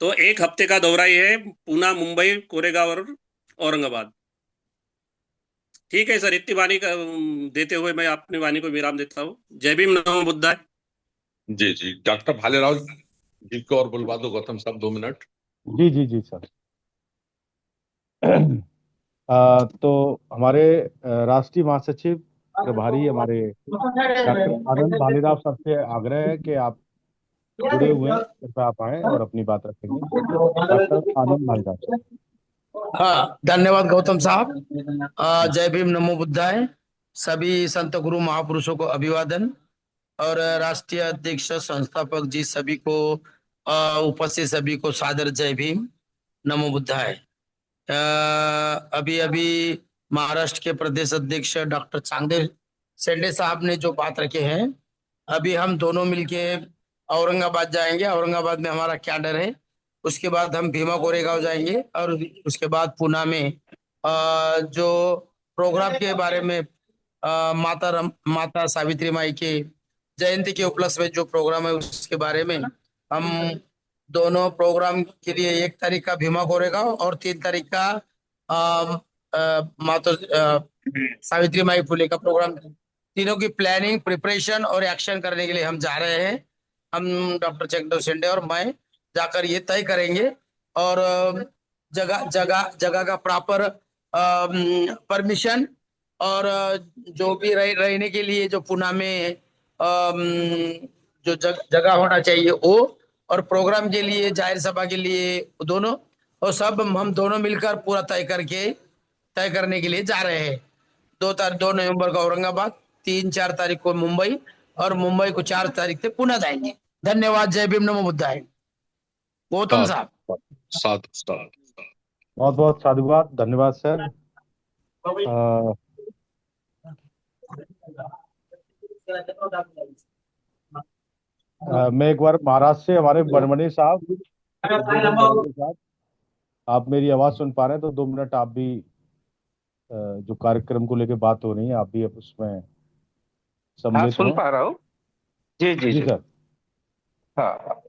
तो 1 हफ्ते का दौरा ही है, पूना, मुंबई, कोरेगांव और औरंगाबाद। ठीक है सर, इतनी वाणी देते हुए मैं अपनी वाणी को विराम देता हूँ। जय भीम, नमो बुद्धाय। जी जी, डॉक्टर भालेराव जी को और बुलवा दो, गौतम साहब 2 मिनट। जी जी जी सर। तो हमारे राष्ट्रीय महासचिव प्रभारी हमारे डॉक्टर आनंद भालेराव सर से आग्रह है कि आप जुड़े हुए हैं, कृपया आप आए और अपनी बात रखेंगे। डॉक्टर आनंद भालेराव सर। हाँ, धन्यवाद गौतम साहब। जय भीम, नमो बुद्धाय। सभी संत गुरु महापुरुषों को अभिवादन, और राष्ट्रीय अध्यक्ष संस्थापक जी सभी को, उपस्थित सभी को सादर जय भीम, नमो बुद्धाय। अभी अभी महाराष्ट्र के प्रदेश अध्यक्ष डॉक्टर चांगदेव शेंडे साहब ने जो बात रखे हैं, अभी हम दोनों मिलके औरंगाबाद जाएंगे। औरंगाबाद में हमारा कैडर है। उसके बाद हम भीमा कोरेगांव जाएंगे, और उसके बाद पुणे में जो प्रोग्राम के बारे में माता सावित्री माई के जयंती के उपलक्ष्य में जो प्रोग्राम है उसके बारे में हम दोनों प्रोग्राम के लिए 1 तारीख का भीमा कोरेगांव और 3 तारीख का माता सावित्री माई फुले का प्रोग्राम, तीनों की प्लानिंग, प्रिपरेशन और एक्शन करने के लिए हम जा रहे हैं। हम डॉक्टर चंगदेव शेंडे और मैं जाकर ये तय करेंगे, और जगह का प्रॉपर परमिशन, और जो भी रहने के लिए जो पुणे में जो जगह होना चाहिए वो, और प्रोग्राम के लिए, जाहिर सभा के लिए दोनों, और सब हम दोनों मिलकर पूरा तय करने के लिए जा रहे हैं। 2 नवंबर को औरंगाबाद, 3-4 तारीख को मुंबई, और मुंबई को 4 तारीख से पुणे जाएंगे। धन्यवाद। जय भीम, नमो बुद्धाय। गौतम साहब। बहुत बहुत साधुवाद, धन्यवाद सर। मैं एक बार महाराष्ट्र से हमारे बड़मनी साहब, आप मेरी आवाज सुन पा रहे हैं तो 2 मिनट आप भी, जो कार्यक्रम को लेकर बात हो रही है, आप भी अब उसमें सम्मिलित सुन पा रहा हूँ। जी जी जी सर। हाँ,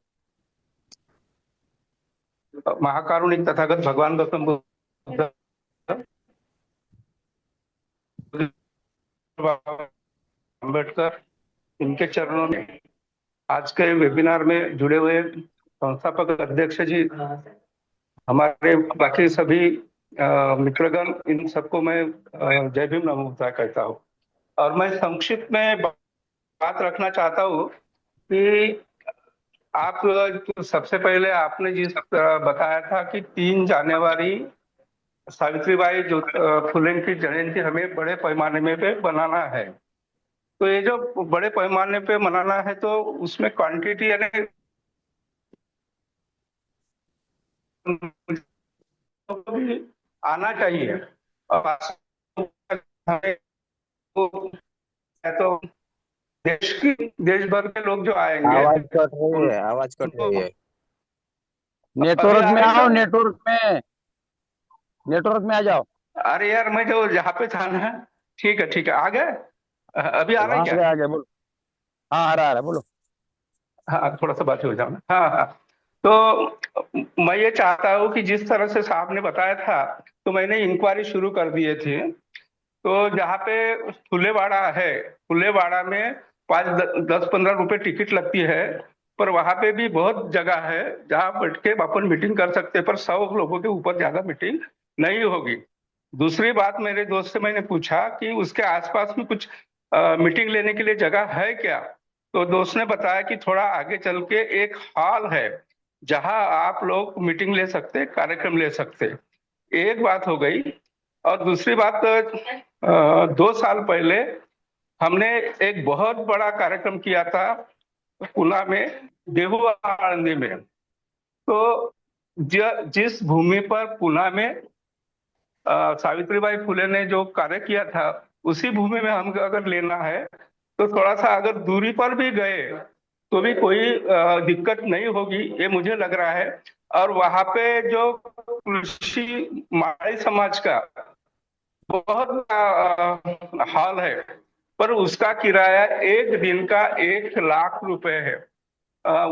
महाकारुणिक तथागत भगवान गौतम बुद्ध अम्बेडकर, इनके चरणों में आज के वेबिनार में जुड़े हुए संस्थापक अध्यक्ष जी, हमारे बाकी सभी मित्रगण, इन सबको मैं जय भीम, नमो बुद्धाय कहता हूँ। और मैं संक्षिप्त में बात रखना चाहता हूँ कि आप सबसे पहले आपने जिस बताया था कि 3 जनवरी सावित्रीबाई जो फुले की जयंती हमें बड़े पैमाने में पे बनाना है। तो ये जो बड़े पैमाने पे मनाना है तो उसमें क्वांटिटी यानी आना चाहिए। तो देश भर के लोग जो आएंगे, आवाज कट रही है। नेटवर्क में आओ, नेटवर्क में आ जाओ। अरे यार, मैं जो जहाँ पे था ना, ठीक है, आ गए? अभी आ रहा है क्या? आ गया बोलो। हाँ आ रहा है, बोलो। हाँ, थोड़ा सा बात हो जाओ ना। हाँ, तो मैं ये चाहता हूँ कि जिस तरह से साहब ने बताया था, तो मैंने इंक्वायरी शुरू कर दिए थे। तो जहाँ पे फुलेवाड़ा है, फुलेवाड़ा में 5-10-15 रुपए टिकट लगती है, पर वहां पे भी बहुत जगह है जहाँ बैठ के अपन मीटिंग कर सकते हैं, पर 100 लोगों के ऊपर ज्यादा मीटिंग नहीं होगी। दूसरी बात, मेरे दोस्त से मैंने पूछा कि उसके आसपास में कुछ मीटिंग लेने के लिए जगह है क्या? तो दोस्त ने बताया कि थोड़ा आगे चल के एक हॉल है जहां आप लोग मीटिंग ले सकते, कार्यक्रम ले सकते। एक बात हो गई। और दूसरी बात, 2 साल पहले हमने एक बहुत बड़ा कार्यक्रम किया था पुणे में, देहू आळंदी में। तो जिस भूमि पर पुणे में सावित्रीबाई फुले ने जो कार्य किया था, उसी भूमि में हम अगर लेना है तो थोड़ा सा अगर दूरी पर भी गए तो भी कोई दिक्कत नहीं होगी, ये मुझे लग रहा है। और वहां पे जो कृषि माड़ी समाज का बहुत हॉल है, पर उसका किराया एक दिन का 1 लाख रुपए है।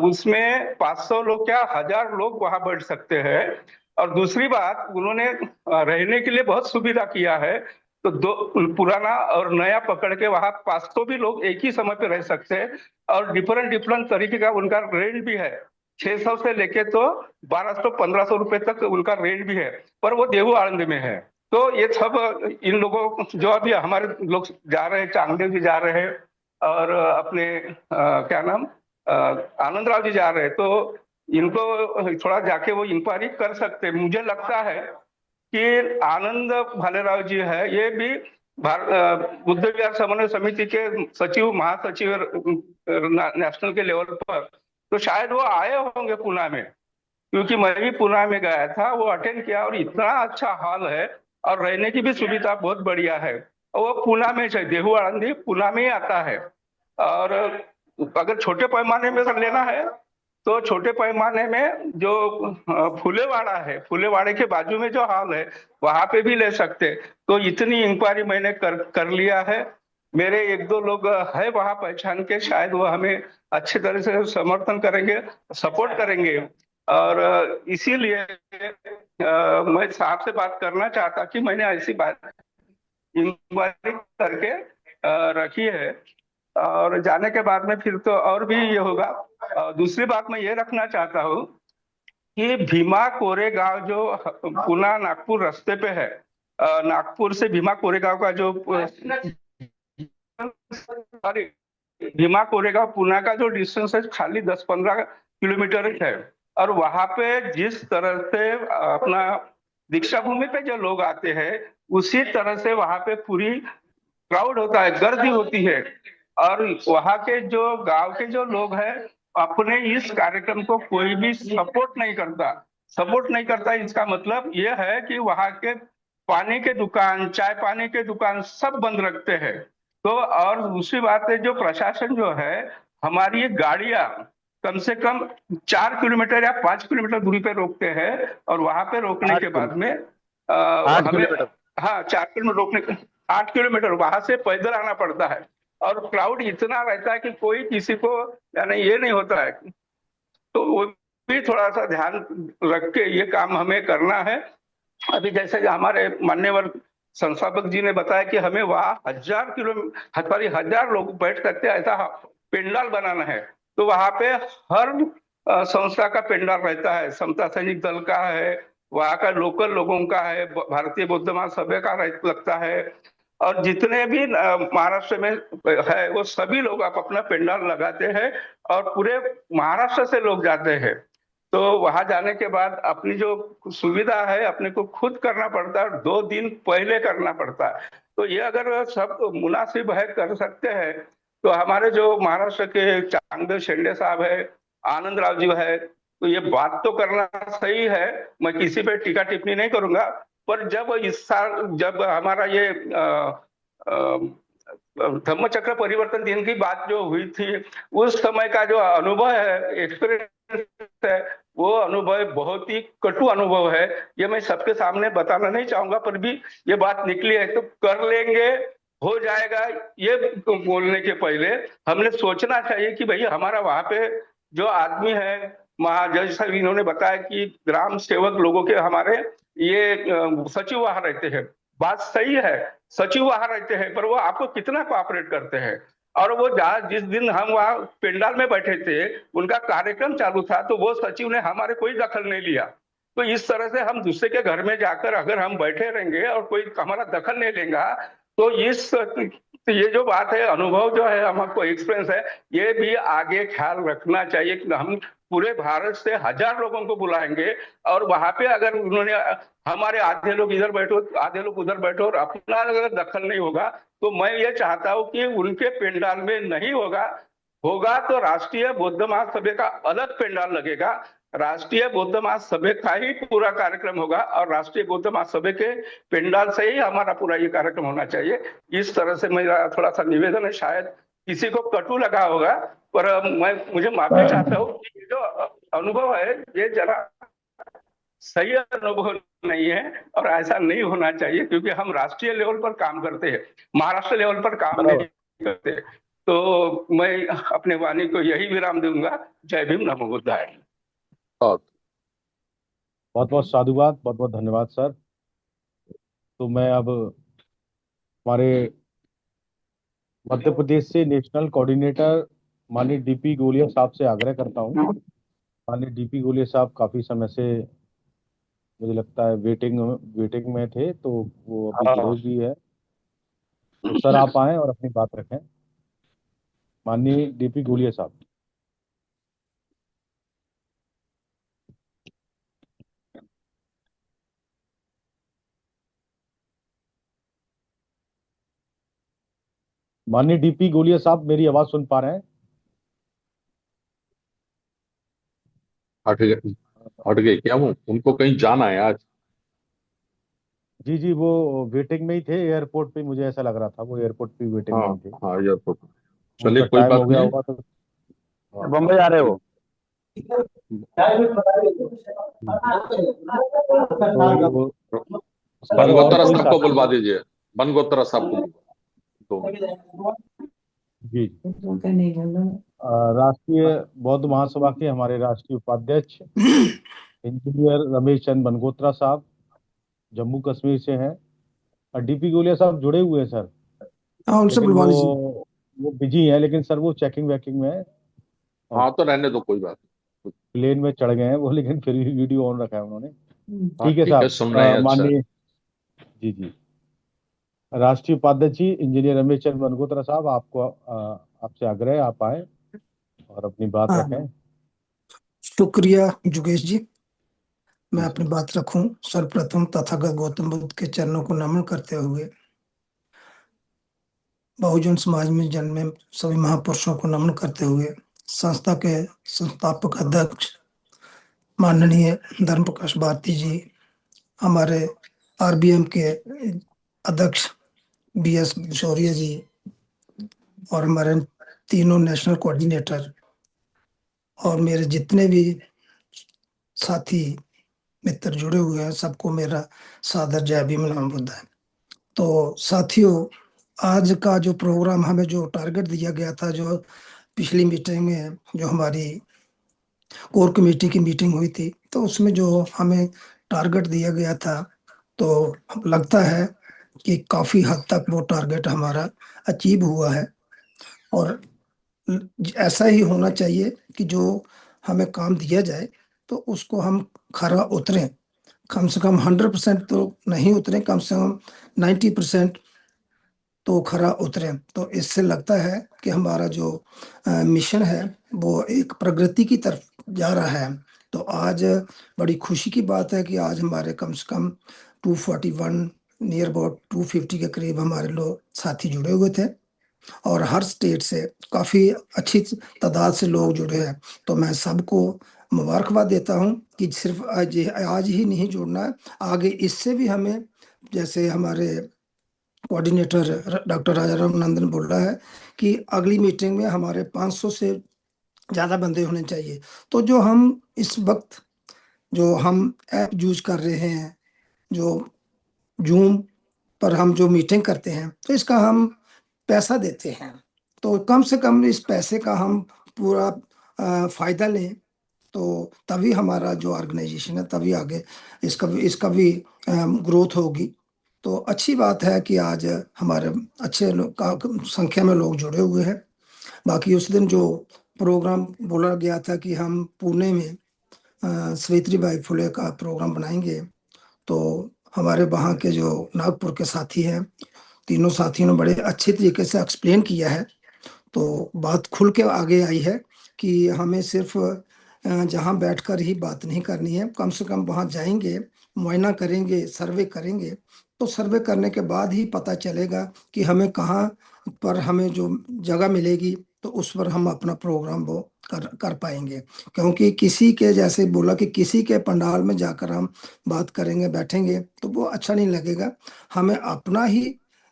उसमें 500 लोग क्या 1000 लोग वहां बैठ सकते हैं। और दूसरी बात, उन्होंने रहने के लिए बहुत सुविधा किया है। तो दो पुराना और नया पकड़ के वहां 500 भी लोग एक ही समय पे रह सकते हैं। और डिफरेंट डिफरेंट तरीके का उनका रेंट भी है, 600 से लेके तो 1200-1500 रुपए तक उनका रेंट भी है, पर वो देहू आनंद में है। तो ये सब इन लोगों, जो अभी हमारे लोग जा रहे हैं, चांगदेव जी जा रहे हैं, और अपने क्या नाम आनंद राव जी जा रहे हैं, तो इनको थोड़ा जाके वो इंक्वायरी कर सकते हैं। मुझे लगता है कि आनंद भालेराव जी है, ये भी बुद्ध विहार समन्वय समिति के सचिव, महासचिव नेशनल के लेवल पर, तो शायद वो आए होंगे पुणे में, क्योंकि मैं भी पुणे में गया था, वो अटेंड किया। और इतना अच्छा हॉल है और रहने की भी सुविधा बहुत बढ़िया है। और वो पुणे में है, देहू आळंदी पुणे में ही आता है। और अगर छोटे पैमाने में अगर लेना है तो छोटे पैमाने में जो फुलेवाड़ा है, फुलेवाड़े के बाजू में जो हॉल है, वहां पे भी ले सकते। तो इतनी इंक्वायरी मैंने कर लिया है। मेरे 1-2 लोग है वहां पहचान के, शायद वो हमें अच्छी तरह से समर्थन करेंगे, सपोर्ट करेंगे। और इसीलिए मैं साहब से बात करना चाहता कि मैंने ऐसी बात इंक्वायरी करके रखी है, और जाने के बाद में फिर तो और भी ये होगा। दूसरी बात मैं ये रखना चाहता हूँ कि भीमा कोरेगांव जो पुणे नागपुर रास्ते पे है, नागपुर से भीमा कोरेगांव का जो सॉरी भीमा कोरेगांव पुणे का जो डिस्टेंस है, खाली 10-15 किलोमीटर है। और वहां पे जिस तरह से अपना दीक्षा भूमि पे जो लोग आते हैं, उसी तरह से वहां पे पूरी क्राउड होता है, गर्दी होती है। और वहां के जो गांव के जो लोग हैं, अपने इस कार्यक्रम को कोई भी सपोर्ट नहीं करता। इसका मतलब ये है कि वहां के पानी के दुकान, चाय पानी के दुकान सब बंद रखते हैं। तो और दूसरी बात है, जो प्रशासन जो है, हमारी ये गाड़ियां कम से कम 4 किलोमीटर या 5 किलोमीटर दूरी पे रोकते हैं। और वहां पे रोकने के बाद में हमें, हाँ 4 किलोमीटर रोकने, 8 किलोमीटर वहां से पैदल आना पड़ता है। और क्राउड इतना रहता है कि कोई किसी को यानी ये नहीं होता है। तो वो भी थोड़ा सा ध्यान रख के ये काम हमें करना है। अभी जैसे हमारे मान्यवर संस्थापक जी ने बताया कि हमें वहाँ 1000 लोग बैठ सकते हैं, ऐसा पेंडाल बनाना है। तो वहां पे हर संस्था का पेंडाल रहता है, समता सैनिक दल का है, वहाँ का लोकल लोगों का है, भारतीय बौद्ध महासभा का लगता है, और जितने भी महाराष्ट्र में है वो सभी लोग आप अपना पेंडाल लगाते हैं। और पूरे महाराष्ट्र से लोग जाते हैं। तो वहां जाने के बाद अपनी जो सुविधा है अपने को खुद करना पड़ता है, 2 दिन पहले करना पड़ता है। तो ये अगर सब मुनासिब है, कर सकते हैं, तो हमारे जो महाराष्ट्र के चांगदेव शेंडे साहब है, आनंद राव जी है, तो ये बात तो करना सही है, मैं किसी पे टीका टिप्पणी नहीं करूंगा। पर जब इस साल जब हमारा ये धम्मचक्र परिवर्तन दिन की बात जो हुई थी, उस समय का जो अनुभव है, एक्सपीरियंस है, वो अनुभव बहुत ही कटु अनुभव है। ये मैं सबके सामने बताना नहीं चाहूंगा, पर भी ये बात निकली है। तो कर लेंगे, हो जाएगा, ये बोलने के पहले हमने सोचना चाहिए कि भैया हमारा वहां पे जो आदमी है, जैसा इन्होंने बताया कि ग्राम सेवक लोगों के हमारे ये सचिव वहां रहते हैं, बात सही है, सचिव वहां रहते हैं, पर वो आपको कितना कोऑपरेट करते हैं। और वो जिस दिन हम वहाँ पेंडाल में बैठे थे, उनका कार्यक्रम चालू था, तो वो सचिव ने हमारे कोई दखल नहीं लिया। तो इस तरह से हम दूसरे के घर में जाकर अगर हम बैठे रहेंगे और कोई हमारा दखल नहीं लेगा, तो ये जो बात है, अनुभव जो है, हमको एक्सपीरियंस है, ये भी आगे ख्याल रखना चाहिए कि हम पूरे भारत से 1000 लोगों को बुलाएंगे और वहां पे अगर उन्होंने हमारे आधे लोग इधर बैठो, आधे लोग उधर बैठो और अपना अगर दखल नहीं होगा, तो मैं ये चाहता हूं कि उनके पेंडाल में नहीं होगा तो राष्ट्रीय बौद्ध महासभा का अलग पेंडाल लगेगा, राष्ट्रीय बौद्ध महासभा का ही पूरा कार्यक्रम होगा और राष्ट्रीय बौद्ध महासभा के पेंडाल से ही हमारा पूरा ये कार्यक्रम होना चाहिए। इस तरह से मेरा थोड़ा सा निवेदन है, शायद किसी को कटु लगा होगा, पर मुझे माफी चाहता हूँ कि ये जो अनुभव है ये जरा सही अनुभव नहीं है और ऐसा नहीं होना चाहिए, क्योंकि हम राष्ट्रीय लेवल पर काम करते हैं, महाराष्ट्र लेवल पर काम नहीं करते। तो मैं अपने वाणी को यही विराम दूंगा। जय भीम, नमो बुद्धाय। बहुत बहुत साधुवाद, बहुत बहुत धन्यवाद सर। तो मैं अब हमारे मध्य प्रदेश से नेशनल कोऑर्डिनेटर माननीय डीपी गोलिया साहब से आग्रह करता हूँ। माननीय डीपी गोलिया साहब काफी समय से मुझे लगता है वेटिंग में थे, तो वो अभी क्लोज भी है। तो सर आप आए और अपनी बात रखें। माननीय डीपी गोलिया साहब। माननीय डीपी गोलिया साहब, मेरी आवाज सुन पा रहे हैं? हट गए क्या? वो उनको कहीं जाना है आज? जी जी, वो वेटिंग में ही थे एयरपोर्ट पे, मुझे ऐसा लग रहा था वो एयरपोर्ट पे वेटिंग में ही थे। हाँ एयरपोर्ट। चलिए कोई टाइम बात हो गया नहीं। होगा तो बम्बई आ रहे हो? बनगोत्रा साहब को बुलवा दीजिए, बनगोत्रा साहब को। जी, राष्ट्रीय बौद्ध महासभा के हमारे राष्ट्रीय उपाध्यक्ष इंजीनियर रमेश चंद बनगोत्रा साहब जम्मू कश्मीर से हैं, और डीपी गोलिया साहब जुड़े हुए हैं सर। उनसे लेकिन बुलवा लीजिए। वो बिजी हैं, लेकिन सर वो चेकिंग वेकिंग में है। हाँ तो रहने दो, कोई बात। प्लेन में चढ़ गए हैं वो, लेकिन फिर भी वीडियो ऑन रखा है उन्होंने। ठीक है ठीक है, सुन रहे हैं। साहब, माननीय जी जी राष्ट्रीय उपाध्यक्ष जी इंजीनियर रमेश चंद बनगोत्रा साहब, आपको आपसे आग्रह है आप आए और अपनी बात रखें। शुक्रिया जुगेश जी, मैं अपनी बात रखूं। सर्वप्रथम तथागत गौतम बुद्ध के चरणों को नमन करते हुए बहुजन समाज में जन्मे सभी महापुरुषों को नमन करते हुए संस्था के संस्थापक अध्यक्ष माननीय धर्म प्रकाश भारती जी, हमारे आरबीएम के अध्यक्ष बीएस बिशोरिया जी और हमारे तीनों नेशनल कोऑर्डिनेटर और मेरे जितने भी साथी मित्र जुड़े हुए हैं, सबको मेरा सादर जय भीम नमो बुद्धाय। तो साथियों, आज का जो प्रोग्राम हमें जो टारगेट दिया गया था, जो पिछली मीटिंग में जो हमारी कोर कमेटी की मीटिंग हुई थी, तो उसमें जो हमें टारगेट दिया गया था, तो लगता है कि काफी हद तक वो टारगेट हमारा अचीव हुआ है। और ऐसा ही होना चाहिए कि जो हमें काम दिया जाए तो उसको हम खरा उतरें, कम से कम 100% तो नहीं उतरे, कम से कम 90% तो खरा उतरे। तो इससे लगता है कि हमारा जो मिशन है वो एक प्रगति की तरफ जा रहा है। तो आज बड़ी खुशी की बात है कि आज हमारे कम से कम 241 नियर अबाउट 250 के करीब हमारे लोग साथी जुड़े हुए थे और हर स्टेट से काफ़ी अच्छी तादाद से लोग जुड़े हैं। तो मैं सबको मुबारकबाद देता हूं कि सिर्फ आज ही नहीं जुड़ना है, आगे इससे भी हमें, जैसे हमारे कोऑर्डिनेटर डॉक्टर राजाराम नंदन बोल रहा है कि अगली मीटिंग में हमारे 500 से ज़्यादा बंदे होने चाहिए। तो जो हम इस वक्त जो हम ऐप यूज कर रहे हैं, जो जूम पर हम जो मीटिंग करते हैं तो इसका हम पैसा देते हैं, तो कम से कम इस पैसे का हम पूरा फायदा लें, तो तभी हमारा जो ऑर्गेनाइजेशन है तभी आगे इसका भी ग्रोथ होगी। तो अच्छी बात है कि आज हमारे अच्छे संख्या में लोग जुड़े हुए हैं। बाकी उस दिन जो प्रोग्राम बोला गया था कि हम पुणे में सावित्रीबाई फुले का प्रोग्राम बनाएंगे, तो हमारे वहाँ के जो नागपुर के साथी हैं, तीनों साथियों ने बड़े अच्छे तरीके से एक्सप्लेन किया है। तो बात खुल के आगे आई है कि हमें सिर्फ जहाँ बैठकर ही बात नहीं करनी है, कम से कम वहाँ जाएंगे, मुआयना करेंगे, सर्वे करेंगे, तो सर्वे करने के बाद ही पता चलेगा कि हमें कहाँ पर हमें जो जगह मिलेगी तो उस पर हम अपना प्रोग्राम वो कर पाएंगे। क्योंकि किसी के, जैसे बोला कि किसी के पंडाल में जाकर हम बात करेंगे, बैठेंगे, तो वो अच्छा नहीं लगेगा। हमें अपना ही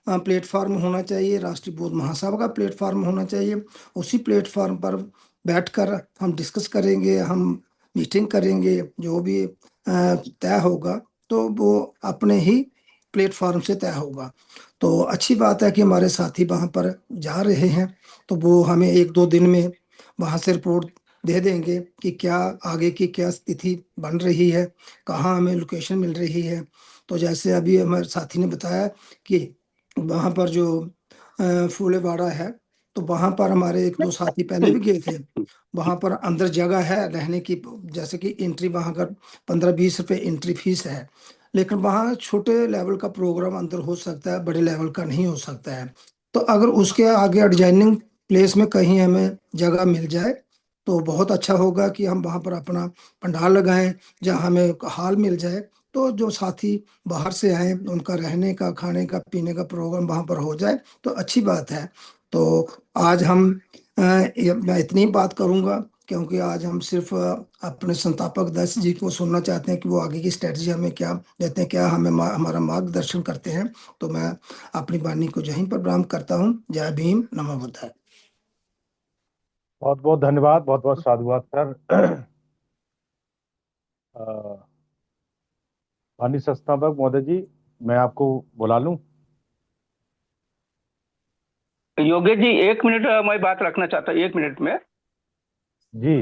प्लेटफॉर्म होना चाहिए, राष्ट्रीय बौद्ध महासभा का प्लेटफॉर्म होना चाहिए। उसी प्लेटफॉर्म पर बैठकर हम डिस्कस करेंगे, हम मीटिंग करेंगे, जो भी तय होगा तो वो अपने ही प्लेटफॉर्म से तय होगा। तो अच्छी बात है कि हमारे साथी वहाँ पर जा रहे हैं, तो वो हमें 1-2 दिन में वहाँ से रिपोर्ट दे देंगे कि क्या आगे की क्या स्थिति बन रही है, कहाँ हमें लोकेशन मिल रही है। तो जैसे अभी हमारे साथी ने बताया कि वहाँ पर जो फूलेवाड़ा है, तो वहाँ पर हमारे 1-2 साथी पहले भी गए थे। वहाँ पर अंदर जगह है रहने की, जैसे कि एंट्री वहाँ का 15-20 रुपये एंट्री फीस है, लेकिन वहाँ छोटे लेवल का प्रोग्राम अंदर हो सकता है, बड़े लेवल का नहीं हो सकता है। तो अगर उसके आगे एडजॉइनिंग प्लेस में कहीं हमें जगह मिल जाए तो बहुत अच्छा होगा कि हम वहाँ पर अपना पंडाल लगाएं, जहाँ हमें हॉल मिल जाए, तो जो साथी बाहर से आए उनका रहने का, खाने का, पीने का प्रोग्राम वहाँ पर हो जाए तो अच्छी बात है। तो आज हम मैं इतनी बात करूँगा क्योंकि आज हम सिर्फ अपने संस्थापक अध्यक्ष जी को सुनना चाहते हैं कि वो आगे की स्ट्रेटजी हमें क्या देते हैं, क्या हमें हमारा मार्गदर्शन करते हैं। तो मैं अपनी वाणी को यहीं पर विराम करता हूँ। जय भीम, नमो बुद्धाय। बहुत बहुत धन्यवाद, बहुत बहुत साधुवाद सर। माननीय संस्थापक महोदय जी, मैं आपको बुला लूं? योगेश जी 1 मिनट मैं बात रखना चाहता हूँ, 1 मिनट में। जी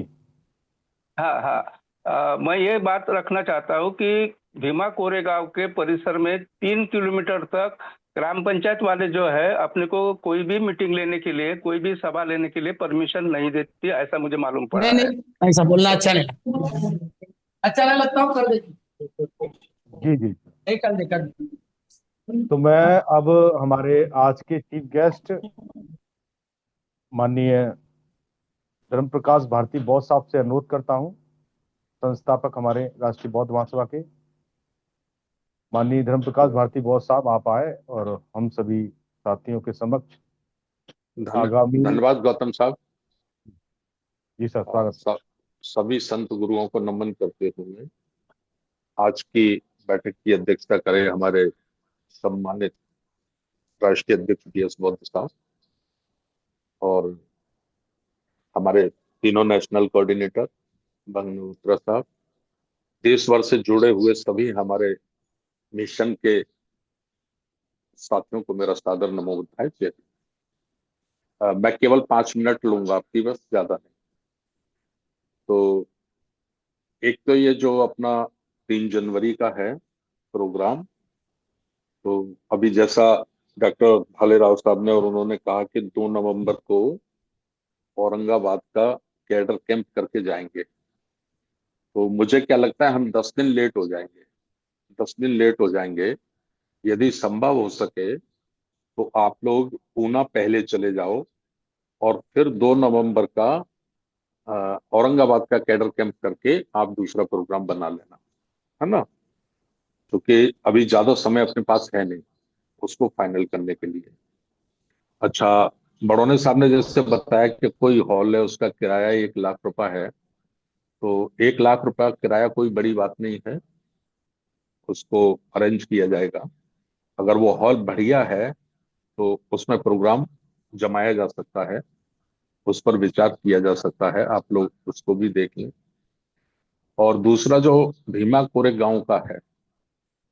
हाँ हाँ, मैं ये बात रखना चाहता हूँ कि भीमा कोरेगांव के परिसर में 3 किलोमीटर तक ग्राम पंचायत वाले जो है अपने को कोई भी मीटिंग लेने के लिए, कोई भी सभा लेने के लिए परमिशन नहीं देती, ऐसा मुझे मालूम पड़ा है। नहीं ऐसा बोलना अच्छा नहीं, अच्छा नहीं लगता हूँ, कर दे। जी जी नहीं कर दे, कर दे। तो मैं अब हमारे आज के चीफ गेस्ट माननीय धर्म प्रकाश भारती बौद्ध साहब से अनुरोध करता हूं, संस्थापक हमारे राष्ट्रीय बौद्ध महासभा के। माननीय धर्म प्रकाश भारती बौद्ध साहब, आप आए और हम सभी साथियों के समक्ष आगामी। धन्यवाद गौतम साहब। जी सर, स्वागत। सभी संत गुरुओं को नमन करते हुए आज की बैठक की अध्यक्षता करें हमारे सम्मानित राष्ट्रीय अध्यक्ष DS बौद्ध साहब और हमारे तीनों नेशनल कोऑर्डिनेटर बंगनोत्रा साहब, देश भर से जुड़े हुए सभी हमारे मिशन के साथियों को मेरा सादर नमो बुद्धाय। मैं केवल 5 मिनट लूंगा आपकी, बस, ज्यादा नहीं। तो एक तो ये जो अपना 3 जनवरी का है प्रोग्राम, तो अभी जैसा डॉक्टर भालेराव साहब ने और उन्होंने कहा कि 2 नवंबर को औरंगाबाद का कैडर कैंप करके जाएंगे, तो मुझे क्या लगता है हम 10 दिन लेट हो जाएंगे। 10 दिन लेट हो जाएंगे। यदि संभव हो सके तो आप लोग पूना पहले चले जाओ और फिर 2 नवंबर का औरंगाबाद का कैडर कैंप करके आप दूसरा प्रोग्राम बना लेना, है ना, क्योंकि अभी ज्यादा समय अपने पास है नहीं उसको फाइनल करने के लिए। अच्छा, बड़ौने साहब ने जैसे बताया कि कोई हॉल है उसका किराया 1 लाख रुपए है, तो 1 लाख रुपया किराया कोई बड़ी बात नहीं है, उसको अरेंज किया जाएगा। अगर वो हॉल बढ़िया है तो उसमें प्रोग्राम जमाया जा सकता है, उस पर विचार किया जा सकता है, आप लोग उसको भी देख लें। और दूसरा जो भीमा कोरेगांव का है,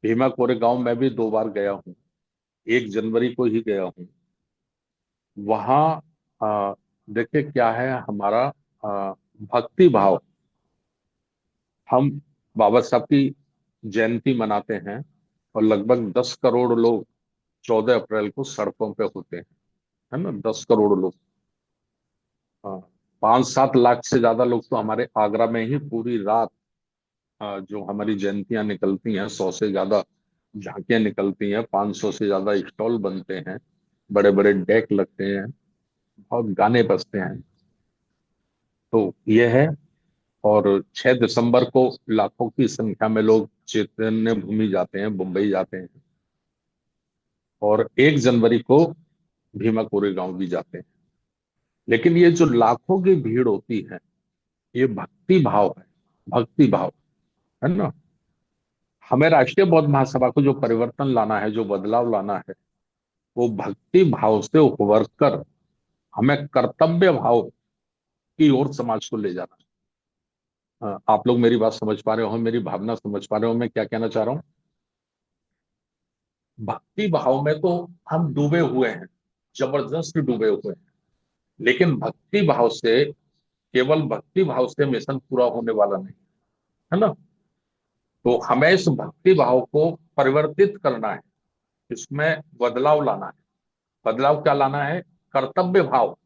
भीमा कोरेगांव मैं भी 2 बार गया हूँ 1 जनवरी को ही गया हूँ। वहाँ देखिए क्या है हमारा भक्ति भाव। हम बाबा साहब की जयंती मनाते हैं और लगभग 10 करोड़ लोग 14 अप्रैल को सड़कों पे होते हैं, है ना। 10 करोड़ लोग, 5-7 लाख से ज्यादा लोग तो हमारे आगरा में ही पूरी रात जो हमारी जयंतियां निकलती हैं, 100 से ज्यादा झांकियां निकलती हैं, 500 से ज्यादा स्टॉल बनते हैं, बड़े बड़े डेक लगते हैं, बहुत गाने बजते हैं। तो ये है। और 6 दिसंबर को लाखों की संख्या में लोग चैतन्य भूमि जाते हैं, मुंबई जाते हैं। और 1 जनवरी को भीमा कोरेगांव भी जाते हैं। लेकिन ये जो लाखों की भीड़ होती है, ये भक्ति भाव है, भक्ति भाव, है ना। हमें राष्ट्रीय बौद्ध महासभा को जो परिवर्तन लाना है, जो बदलाव लाना है, वो भक्ति भाव से उभर कर हमें कर्तव्य भाव की ओर समाज को ले जाना है। आप लोग मेरी बात समझ पा रहे हो, मेरी भावना समझ पा रहे हो, मैं क्या कहना चाह रहा हूं। भक्ति भाव में तो हम डूबे हुए हैं, जबरदस्त डूबे हुए हैं। लेकिन भक्ति भाव से, केवल भक्ति भाव से मिशन पूरा होने वाला नहीं, है ना। तो हमें इस भक्ति भाव को परिवर्तित करना है, इसमें बदलाव लाना है। बदलाव क्या लाना है? कर्तव्य भाव,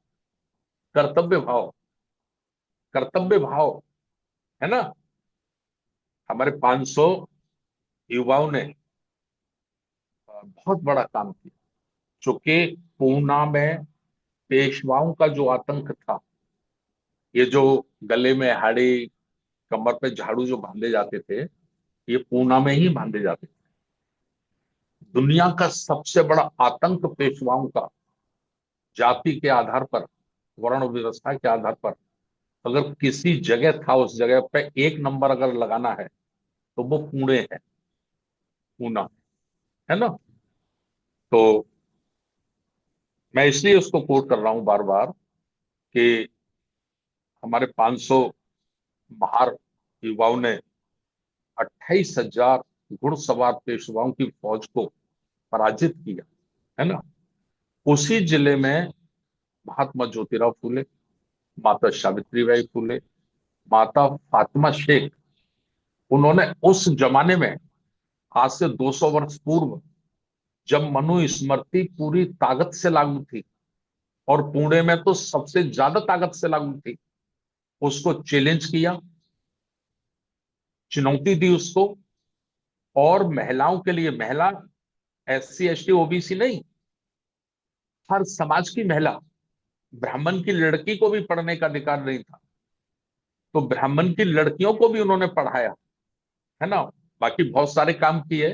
कर्तव्य भाव, कर्तव्य भाव, है ना। हमारे 500 युवाओं ने बहुत बड़ा काम किया, चूंकि पूना में पेशवाओं का जो आतंक था, ये जो गले में हाड़ी, कमर पे झाड़ू जो बांधे जाते थे, ये पूना में ही बांधे जाते थे। दुनिया का सबसे बड़ा आतंक पेशवाओं का, जाति के आधार पर, वर्ण व्यवस्था के आधार पर, अगर किसी जगह था, उस जगह पे 1 नंबर अगर लगाना है तो वो पुणे है, पूना, है ना। तो मैं इसलिए उसको कोट कर रहा हूं बार बार कि हमारे 500 महार युवाओं ने 28,000 घुड़सवार पेशवाओं की फौज को पराजित किया, है ना। उसी जिले में महात्मा ज्योतिराव फूले, माता सावित्रीबाई फूले, माता फातिमा शेख, उन्होंने उस जमाने में, आज से 200 वर्ष पूर्व, जब मनुस्मृति पूरी ताकत से लागू थी और पुणे में तो सबसे ज्यादा ताकत से लागू थी, उसको चैलेंज किया, चुनौती दी उसको। और महिलाओं के लिए, महिला SC ST OBC नहीं, हर समाज की महिला, ब्राह्मण की लड़की को भी पढ़ने का अधिकार नहीं था, तो ब्राह्मण की लड़कियों को भी उन्होंने पढ़ाया, है ना। बाकी बहुत सारे काम किए,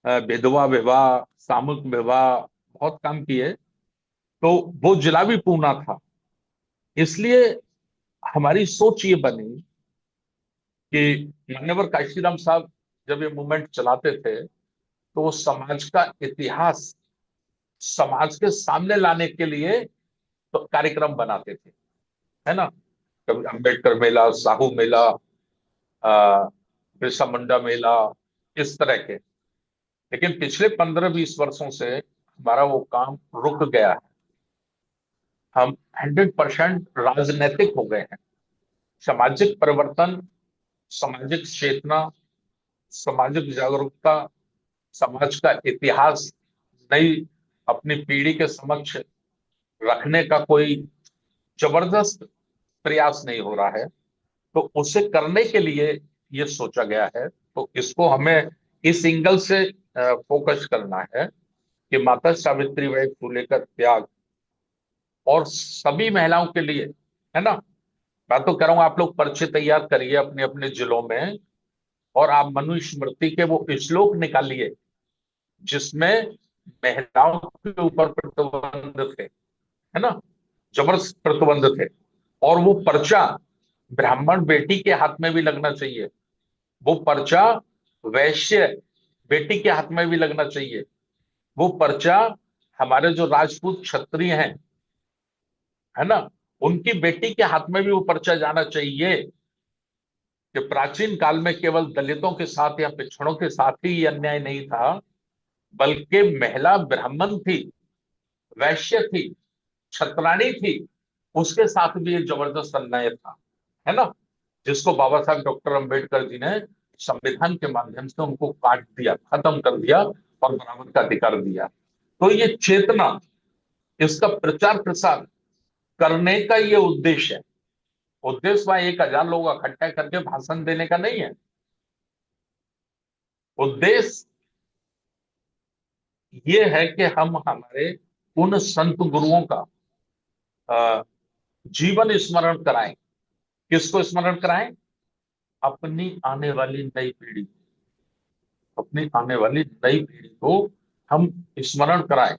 विधवा विवाह, सामूहिक विवाह, बहुत काम किए। तो वो जिला भी पूना था। इसलिए हमारी सोच ये बनी कि मान्यवर काशीराम साहब जब ये मूवमेंट चलाते थे, तो वो समाज का इतिहास समाज के सामने लाने के लिए तो कार्यक्रम बनाते थे, है ना। कभी अम्बेडकर मेला, साहू मेला, बिरसा मुंडा मेला, इस तरह के। लेकिन पिछले 15-20 वर्षों से हमारा वो काम रुक गया है। हम 100% राजनीतिक हो गए हैं। सामाजिक परिवर्तन, सामाजिक चेतना, सामाजिक जागरूकता, समाज का इतिहास नई अपनी पीढ़ी के समक्ष रखने का कोई जबरदस्त प्रयास नहीं हो रहा है। तो उसे करने के लिए ये सोचा गया है। तो इसको हमें इस एंगल से फोकस करना है कि माता सावित्रीबाई फुले का त्याग, और सभी महिलाओं के लिए, है ना। मैं तो कह रहा हूं आप लोग पर्चे तैयार करिए अपने अपने जिलों में, और आप मनुस्मृति के वो श्लोक निकालिए जिसमें महिलाओं के ऊपर प्रतिबंध थे, है ना, जबरदस्त प्रतिबंध थे। और वो पर्चा ब्राह्मण बेटी के हाथ में भी लगना चाहिए, वो पर्चा वैश्य बेटी के हाथ में भी लगना चाहिए, वो पर्चा हमारे जो राजपूत क्षत्रिय हैं, है ना, उनकी बेटी के हाथ में भी वो पर्चा जाना चाहिए कि प्राचीन काल में केवल दलितों के साथ या पिछड़ों के साथ ही ये अन्याय नहीं था, बल्कि महिला ब्राह्मण थी, वैश्य थी, छत्राणी थी, उसके साथ भी एक जबरदस्त अन्याय था, है ना, जिसको बाबा साहब डॉक्टर अंबेडकर जी ने संविधान के माध्यम से उनको काट दिया, खत्म कर दिया और बराबर का अधिकार दिया। तो ये चेतना, इसका प्रचार प्रसार करने का ये उद्देश्य है। उद्देश्य वहां 1000 लोग इकट्ठा करके भाषण देने का नहीं है। उद्देश्य ये है कि हम हमारे उन संत गुरुओं का जीवन स्मरण कराएं। किसको स्मरण कराएं? अपनी आने वाली नई पीढ़ी, अपनी आने वाली नई पीढ़ी को हम स्मरण कराएं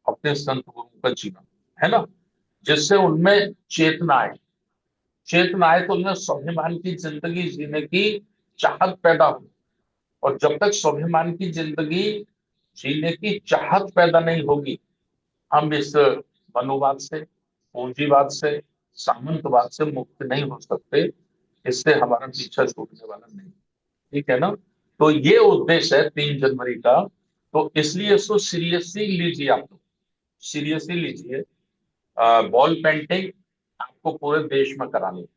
अपने संत गुरुओं का जीवन, है ना, जिससे उनमें चेतना आए। चेतना आए तो उनमें स्वाभिमान की जिंदगी जीने की चाहत पैदा हो। और जब तक स्वाभिमान की जिंदगी जीने की चाहत पैदा नहीं होगी, हम इस मनोवाद से, पूंजीवाद से, सामंतवाद से मुक्त नहीं हो सकते। इससे हमारा पीछा छूटने वाला नहीं, ठीक है ना। तो ये उद्देश्य है 3 जनवरी का। तो इसलिए इसको सीरियसली लीजिए, आप लोग सीरियसली लीजिए। बॉल पेंटिंग आपको पूरे देश में करानी,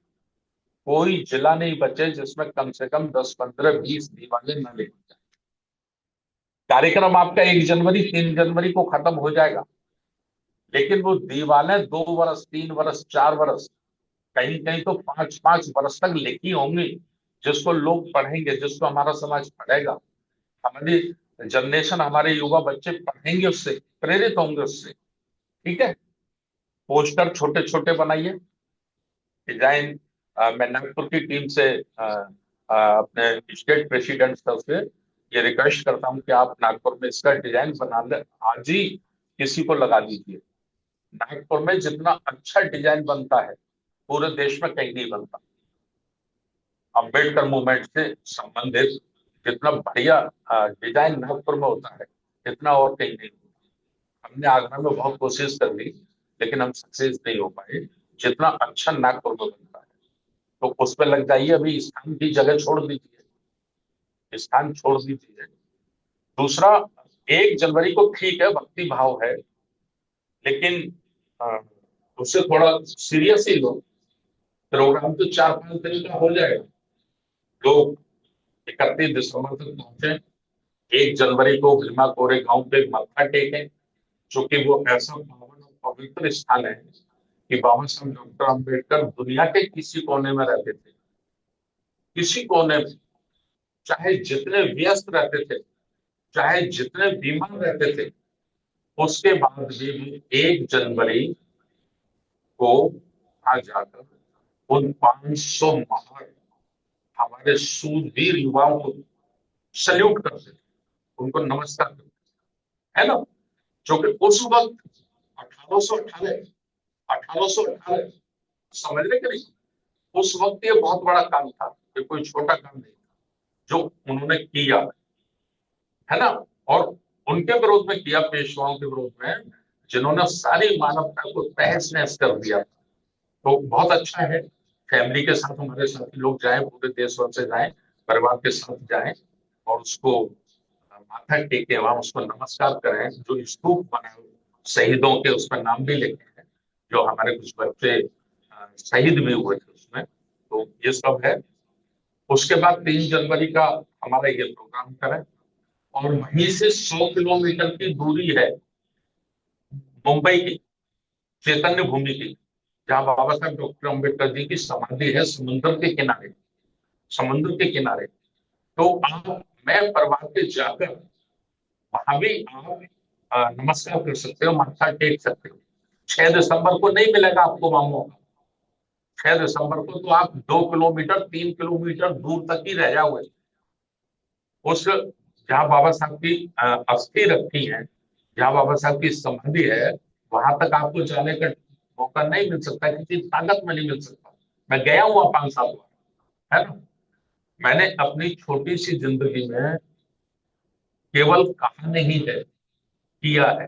कोई जिला नहीं बचे जिसमें कम से कम 10, 15, 20 दीवारें न ले जाए। कार्यक्रम आपका 1 जनवरी, 3 जनवरी को खत्म हो जाएगा, लेकिन वो दीवारें 2 वर्ष, 3 वर्ष, 4 वर्ष, कहीं कहीं तो 5-5 वर्ष तक लिखी होंगी, जिसको लोग पढ़ेंगे, जिसको हमारा समाज पढ़ेगा, हमारी जनरेशन, हमारे युवा बच्चे पढ़ेंगे, उससे प्रेरित होंगे उससे, ठीक है। पोस्टर छोटे छोटे बनाइए, डिजाइन मैं नागपुर की टीम से अपने स्टेट प्रेसिडेंट से ये रिक्वेस्ट करता हूं कि आप नागपुर में इसका डिजाइन बना ले, आज ही किसी को लगा दीजिए। नागपुर में जितना अच्छा डिजाइन बनता है पूरे देश में कहीं नहीं बनता। अंबेडकर मूवमेंट से संबंधित जितना बढ़िया डिजाइन नागपुर में होता है, इतना और कहीं नहीं होता। हमने आगरा में बहुत कोशिश कर ली, लेकिन हम सक्सेस नहीं हो पाए। जितना अच्छा नागपुर में बनता है, तो उस पर लग जाइए। अभी स्थान की जगह छोड़ दीजिए, स्थान छोड़ दीजिए। दूसरा, 1 जनवरी को ठीक है, भक्ति भाव है, लेकिन उससे थोड़ा सीरियस ही लो। प्रोग्राम तो 4-5 दिन का हो जाएगा। लोग 31 दिसंबर तक पहुंचे, 1 जनवरी को भीमा कोरे गांव पे मत्था टेकें, क्योंकि वो ऐसा पावन और पवित्र स्थान है कि बाबा साहब डॉक्टर अंबेडकर दुनिया के किसी कोने में रहते थे, किसी कोने में, चाहे जितने व्यस्त रहते थे, चाहे जितने बीमार रहते थे, उसके बाद भी 1 जनवरी को आ जाकर उन 500 महान हमारे सूरवीर युवाओं को सल्यूट करते थे, उनको नमस्कार करते थे, है ना। क्योंकि उस वक्त 1818 समझने के लिए, उस वक्त ये बहुत बड़ा काम था, ये कोई छोटा काम नहीं था जो उन्होंने किया, है ना। और उनके विरोध में किया, पेशवाओं के विरोध में, जिन्होंने सारी मानवता को तहस नहस कर दिया। तो बहुत अच्छा है, फैमिली के साथ हमारे साथी लोग जाएं, पूरे देश भर से जाएं, परिवार के साथ जाएं और उसको माथा टेके, वहां उसको नमस्कार करें। जो स्तूप बना शहीदों के, उसमें नाम भी लिखे हैं, जो हमारे कुछ बच्चे शहीद भी हुए थे उसमें। तो ये सब है। उसके बाद 3 जनवरी का हमारा ये प्रोग्राम करें, और वहीं से 100 किलोमीटर की दूरी है मुंबई की चैतन्य भूमि की, जहां बाबा साहब डॉक्टर अंबेडकर जी की समाधि है, समुद्र के किनारे, समुद्र के किनारे। तो आप, मैं परिवार के जाकर वहां भी आप नमस्कार कर सकते हो, माथा टेक सकते हो। 6 दिसंबर को नहीं मिलेगा आपको वहां मौका। 6 दिसंबर को तो आप 2 किलोमीटर 3 किलोमीटर दूर तक ही रह जाओगे। उस जहां बाबा साहब की अस्थि रखी है, जहां बाबा साहब की समाधि है, वहां तक आपको जाने का मौका नहीं मिल सकता, किसी ताकत में नहीं मिल सकता। मैं गया हुआ 5 साल हुआ, है ना। मैंने अपनी छोटी सी जिंदगी में केवल कहा नहीं है, किया है,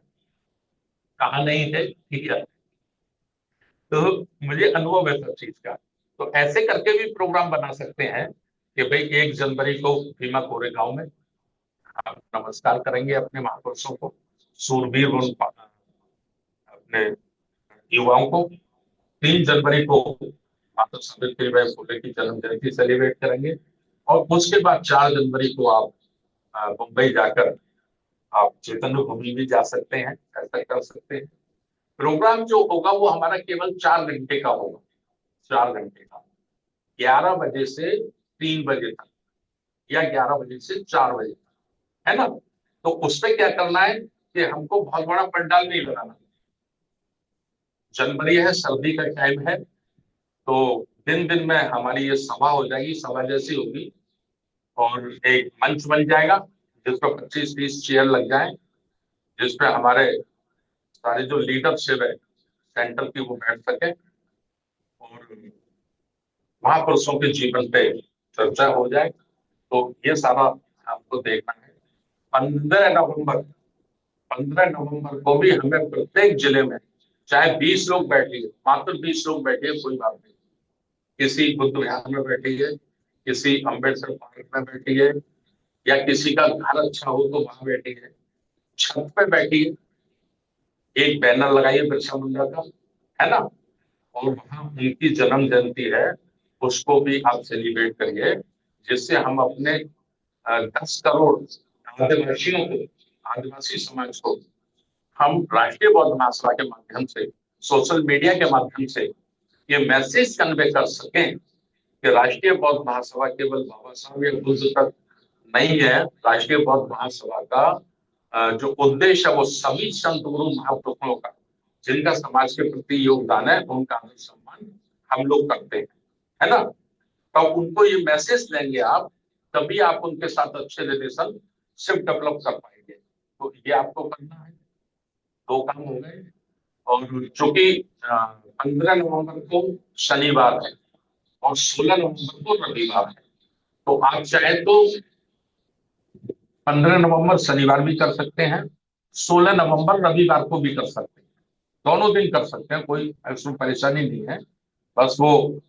कहा नहीं है, किया है। तो मुझे अनुभव है सब चीज का। तो ऐसे करके भी प्रोग्राम बना सकते हैं कि भाई 1 जनवरी को भीमा कोरे गांव में आप नमस्कार करेंगे अपने महापुरुषों को, सूरवीर उन अपने युवाओं को। 3 जनवरी को माता सावित्रीबाई फुले की जन्म जयंती सेलिब्रेट करेंगे और उसके बाद 4 जनवरी को आप मुंबई जाकर आप चैतन्य भूमि भी जा सकते हैं, ऐसा कर सकते हैं। प्रोग्राम जो होगा वो हमारा केवल 4 घंटे का होगा, 4 घंटे का, 11 बजे से 3 बजे तक या 11 बजे से 4 बजे तक, है ना। तो उसमें क्या करना है कि हमको बहुत बड़ा पंडाल नहीं बनाना। जनवरी है, सर्दी का टाइम है, तो दिन दिन में हमारी ये सभा हो जाएगी, सभा जैसी होगी, और एक मंच बन जाएगा जिसपे 25-30 चेयर लग जाए, जिसपे हमारे सारे जो लीडरशिप है सेंटर की वो बैठ सके और महापुरुषों के जीवन पे चर्चा हो जाए। तो ये सारा आपको देखना है। 15 नवंबर को भी हमें प्रत्येक जिले में चाहे 20 लोग बैठिए, मात्र 20 लोग बैठिए, कोई बात नहीं, किसी बुद्ध विहार में बैठिए, किसी अम्बेडकर पार्क में बैठिए, या किसी का घर अच्छा हो तो वहां बैठिए, छत पे बैठिए, एक बैनर लगाइए बिरसा मुंडा का, है ना, और वहां उनकी जन्म जयंती है उसको भी आप सेलिब्रेट करिए, जिससे हम अपने 10 करोड़ आदिवासियों को, आदिवासी समाज को हम राष्ट्रीय बौद्ध महासभा के माध्यम से, सोशल मीडिया के माध्यम से ये मैसेज कन्वे कर सकें कि राष्ट्रीय बौद्ध महासभा केवल बाबा साहब या बुद्ध तक नहीं है। राष्ट्रीय बौद्ध महासभा का जो उद्देश्य है वो सभी संत गुरु महापुरुषों का, जिनका समाज के प्रति योगदान है, उनका आदर सम्मान हम लोग करते हैं, है ना। तो उनको ये मैसेज देंगे आप, तभी आप उनके साथ अच्छे रिलेशनशिप डेवलप कर पाएंगे। तो ये आपको करना है, 2 काम हो गए। और चूंकि 15 नवंबर को शनिवार है और 16 नवंबर को रविवार है, तो आप चाहे तो 15 नवंबर शनिवार भी कर सकते हैं, 16 नवंबर रविवार को भी कर सकते हैं, दोनों दिन कर सकते हैं, कोई इसमें परेशानी नहीं है। बस वो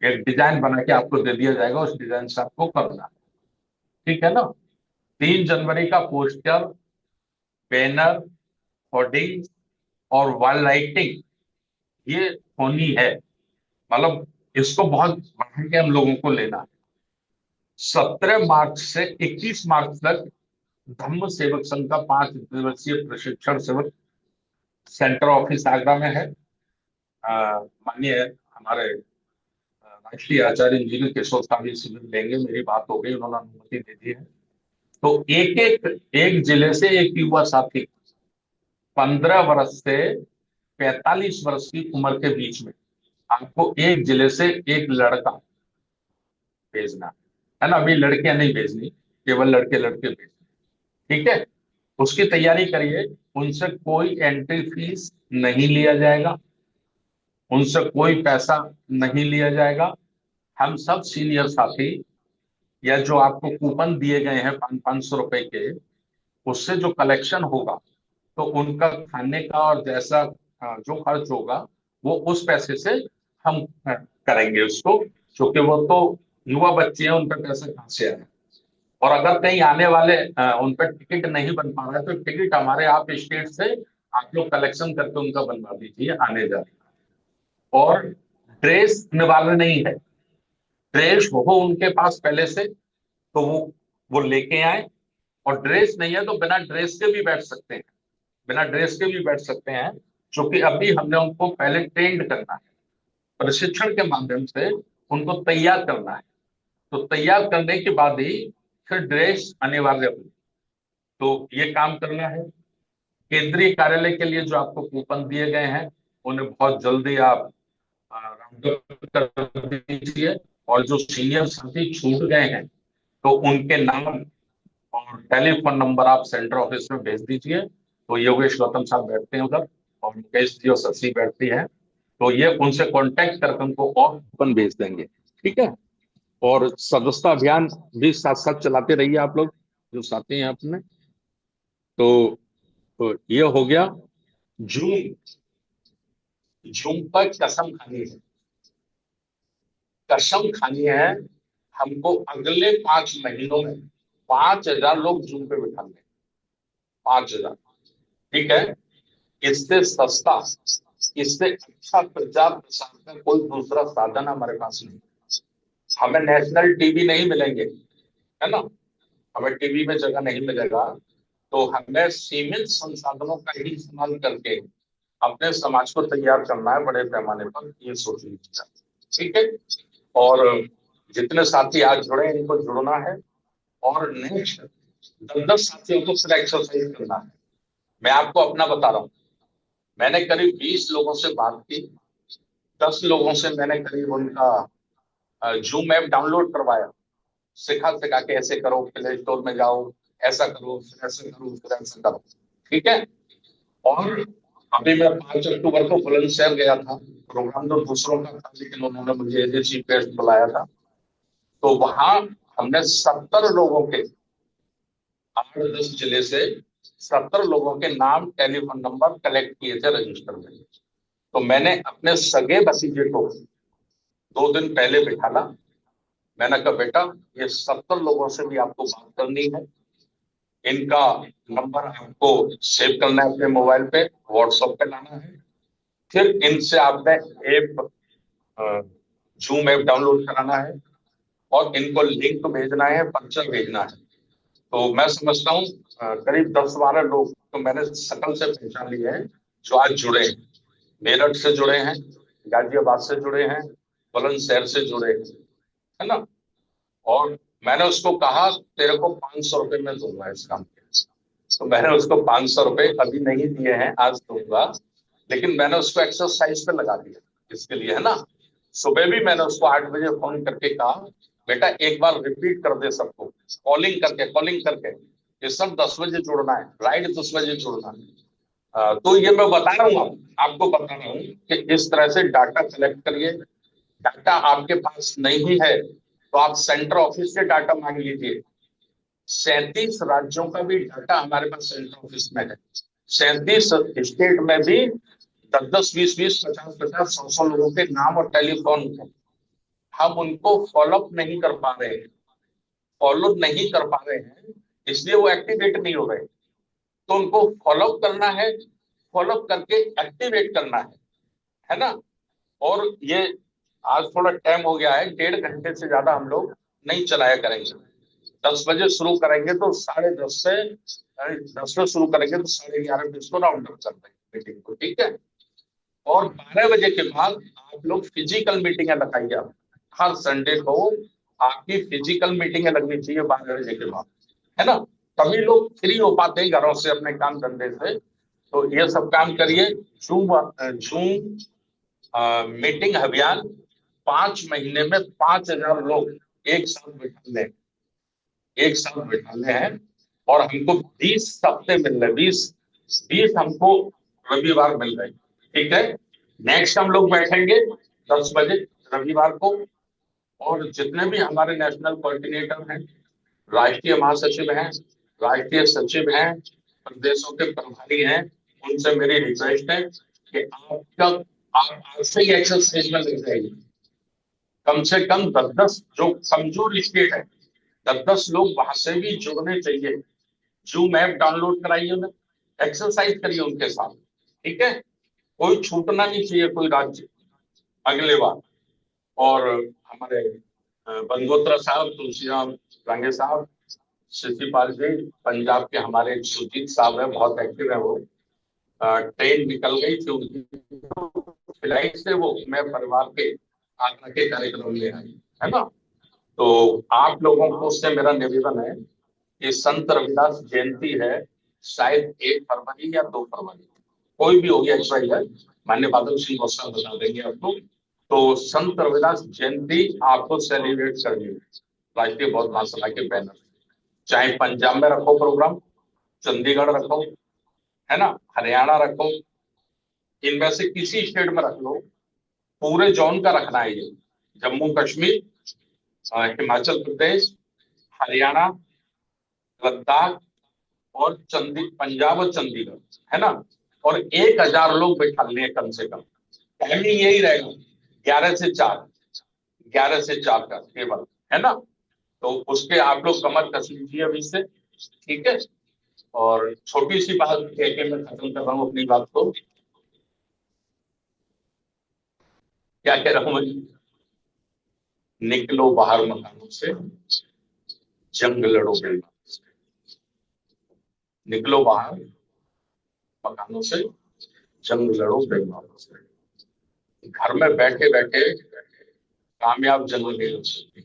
एक डिजाइन बना के आपको दे दिया जाएगा, उस डिजाइन से आपको करना है, ठीक है ना। 3 जनवरी का पोस्टर, बैनर, होर्डिंग और वॉल लाइटिंग ये होनी है, मतलब इसको बहुत बढ़ा के हम लोगों को लेना है। 17 मार्च से 21 मार्च तक धम्म सेवक संघ का 5 दिवसीय प्रशिक्षण शिविर सेंटर ऑफिस आगरा में है। माननीय हमारे राष्ट्रीय आचार्य इंजीनियर केशव साहब ये शिविर लेंगे, मेरी बात हो गई, उन्होंने अनुमति दे दी है। तो एक जिले से एक युवा साथी 15 वर्ष से 45 वर्ष की उम्र के बीच में, आपको एक जिले से एक लड़का भेजना है ना। अभी लड़कियां नहीं भेजनी, केवल लड़के भेजने, ठीक है। उसकी तैयारी करिए, उनसे कोई एंट्री फीस नहीं लिया जाएगा, उनसे कोई पैसा नहीं लिया जाएगा। हम सब सीनियर साथी या जो आपको कूपन दिए गए हैं 500 रुपए के, उससे जो कलेक्शन होगा तो उनका खाने का और जैसा जो खर्च होगा वो उस पैसे से हम करेंगे उसको, क्योंकि वो तो युवा बच्चे हैं, उन पर पैसा कहाँ से आए। और अगर कहीं आने वाले उन पर टिकट नहीं बन पा रहा है तो टिकट हमारे आप स्टेट से आप लोग कलेक्शन करके उनका बनवा दीजिए आने जाने। और ड्रेस अनिवार्य नहीं है, ड्रेस हो उनके पास पहले से तो वो लेके आए, और ड्रेस नहीं है तो बिना ड्रेस के भी बैठ सकते हैं, बिना ड्रेस के भी बैठ सकते हैं, क्योंकि अभी हमने उनको पहले ट्रेंड करना है, प्रशिक्षण के माध्यम से उनको तैयार करना है। तो तैयार करने के बाद ही फिर ड्रेस अनिवार्य होगी, तो ये काम करना है। केंद्रीय कार्यालय के लिए जो आपको कूपन दिए गए हैं उन्हें बहुत जल्दी आप राउंड अप कर दीजिए, और जो सीनियर साथी छूट गए हैं तो उनके नाम और टेलीफोन नंबर आप सेंटर ऑफिस में भेज दीजिए। तो योगेश गौतम साहब बैठते हैं उधर, और मुकेश जी और शशि बैठती है, तो ये उनसे कांटेक्ट करके उनको और कूपन भेज देंगे, ठीक है। और सदस्यता अभियान भी साथ साथ चलाते रहिए आप लोग जो साथी हैं अपने। तो ये हो गया। जून पर कसम खानी है, कसम खानी है हमको अगले 5 महीनों में 5,000 लोग जूम पे बिठा लें, 5,000। ठीक है, इससे सस्ता, इससे अच्छा प्रचार प्रसार का कोई दूसरा साधन हमारे पास नहीं। हमें नेशनल टीवी नहीं मिलेंगे, है ना, हमें टीवी में जगह नहीं मिलेगा, तो हमें सीमित संसाधनों का ही इस्तेमाल करके अपने समाज को तैयार करना है बड़े पैमाने पर, ये सोच लीजिए। ठीक है, और जितने साथी आज जुड़े हैं इनको जुड़ना है, और नेक्स्ट 10 साथियों को फिर एक्सरसाइज करना है। मैं आपको अपना बता रहा हूँ, मैंने करीब 20 लोगों से बात की, 10 लोगों से मैंने करीब उनका जूम ऐप डाउनलोड करवाया, सिखा के ऐसे करो, प्ले स्टोर में जाओ, ऐसा करो, फिर ऐसे करो, फिर ऐसा करो। ठीक है, और अभी मैं 5 अक्टूबर को बुलंदशहर गया था, प्रोग्राम तो दूसरों का था, लेकिन उन्होंने मुझे एज ए चीफ गेस्ट बुलाया था। तो वहां हमने 70 लोगों के, 8-10 जिले से 70 लोगों के नाम, टेलीफोन नंबर कलेक्ट किए थे रजिस्टर में। तो मैंने अपने सगे भतीजे को 2 दिन पहले बिठाला, मैंने कहा बेटा ये 70 लोगों से भी आपको बात करनी है, इनका नंबर आपको सेव करना है अपने मोबाइल पे, व्हाट्सएप पे लाना है, फिर इनसे आपने ऐप जूम ऐप डाउनलोड कराना है, और इनको लिंक भेजना है, पर्चा भेजना है। तो मैं समझता हूँ करीब 10-12 लोग तो मैंने शकल से पहचान लिए हैं जो आज जुड़े हैं। मेरठ से जुड़े हैं, गाजियाबाद से जुड़े हैं, बुलंदशहर से जुड़े हैं, है ना। और मैंने उसको कहा तेरे को 500 रुपए में दूंगा इस काम के, तो मैंने उसको 500 रुपए अभी नहीं दिए हैं, आज दूंगा, लेकिन मैंने उसको एक्सरसाइज पे लगा दिया इसके लिए, है ना। सुबह भी मैंने उसको 8 बजे फोन करके कहा बेटा एक बार रिपीट कर दे सबको, कॉलिंग करके ये सब 10 बजे जुड़ना है, राइट 10 बजे जुड़ना है। तो ये मैं बता रहा हूँ, आपको बता रहा हूँ कि इस तरह से डाटा कलेक्ट करिए। डाटा आपके पास नहीं है तो आप सेंटर ऑफिस से डाटा मांग लीजिए। 37 राज्यों का भी डाटा हमारे पास सेंटर ऑफिस में है। 37 स्टेट में भी 10-10, 20-20, 50-50, 100 लोगों के नाम और टेलीफोन है। हम उनको फॉलोअप नहीं कर पा रहे हैं, इसलिए वो एक्टिवेट नहीं हो रहे। तो उनको फॉलोअप करना है, फॉलोअप करके एक्टिवेट करना है ना। और ये आज थोड़ा टाइम हो गया है, 1.5 घंटे से ज्यादा हम लोग नहीं चलाया करेंगे। 10 बजे शुरू करेंगे तो 10:30 से 10 बजे शुरू करेंगे तो 11:30 बजे इसको राउंड अप कर देंगे मीटिंग को। ठीक है, और 12 बजे के बाद आप लोग फिजिकल मीटिंगें लगाइए। आप हर संडे को आपकी फिजिकल मीटिंगें लगनी चाहिए 12 बजे के बाद, है ना। तभी लोग फ्री हो पाते हैं घरों से, अपने काम धंधे से। तो ये सब काम करिए। जूम मीटिंग अभियान 5 महीने में 5,000 लोग एक साथ बैठाने हैं, और हमको 20 हफ्ते मिल रहे, 20 हमको रविवार मिल रहे। ठीक है, नेक्स्ट हम लोग बैठेंगे 10 बजे रविवार को, और जितने भी हमारे नेशनल कोऑर्डिनेटर हैं, राष्ट्रीय महासचिव हैं, राष्ट्रीय सचिव हैं, प्रदेशों के प्रभारी हैं, उनसे मेरी रिक्वेस्ट है कि आप आज से ही एक्सरसाइज में लग जाइए। कम से कम 10-10 जो कमजोर स्टेट है, 10-10 लोग वहां से भी जुड़ने चाहिए। जूम ऐप डाउनलोड कराइए, उन्हें एक्सरसाइज करिए उनके साथ। ठीक है, कोई छूटना नहीं चाहिए कोई राज्य अगले बार। और हमारे बंगोत्रा साहब, तुलसीराम रांगे साहब, शशिपाल जी, पंजाब के हमारे सुजीत साहब है, बहुत एक्टिव है वो। ट्रेन निकल गई थी उनकी फ्लाइट से, वो मैं परिवार के आगरा के कार्यक्रम में आई, है ना। तो आप लोगों को उससे मेरा निवेदन है कि संत रविदास जयंती है, शायद 1 फरवरी या 2 फरवरी, कोई भी होगी, XYZ, मान्य बादल सिंह गोस्वामी बता देंगे आपको। तो संत रविदास जयंती आपको सेलिब्रेट करनी है राष्ट्रीय बौद्ध महासभा के बैनर, चाहे पंजाब में रखो प्रोग्राम, चंडीगढ़ रखो, है ना, हरियाणा रखो, इनमें से किसी स्टेट में रख लो, पूरे जोन का रखना है ये। जम्मू कश्मीर, हिमाचल प्रदेश, हरियाणा, लद्दाख और पंजाब और चंडीगढ़, है ना। और 1,000 लोग बैठा लिए कम से कम। टाइमिंग यही रहेगा 11 से 4 का केवल, है ना। तो उसके आप लोग कमर कस लीजिए अभी से, ठीक है। और छोटी सी बात कह के मैं खत्म कर रहा हूँ अपनी बात को। क्या कह रहा हूँ मैं? निकलो बाहर मकानों से, जंग लड़ो बेईमानों से। निकलो बाहर मकानों से, जंग लड़ो बेईमानों से। घर में बैठे बैठे कामयाब जंग नहीं हो सकती,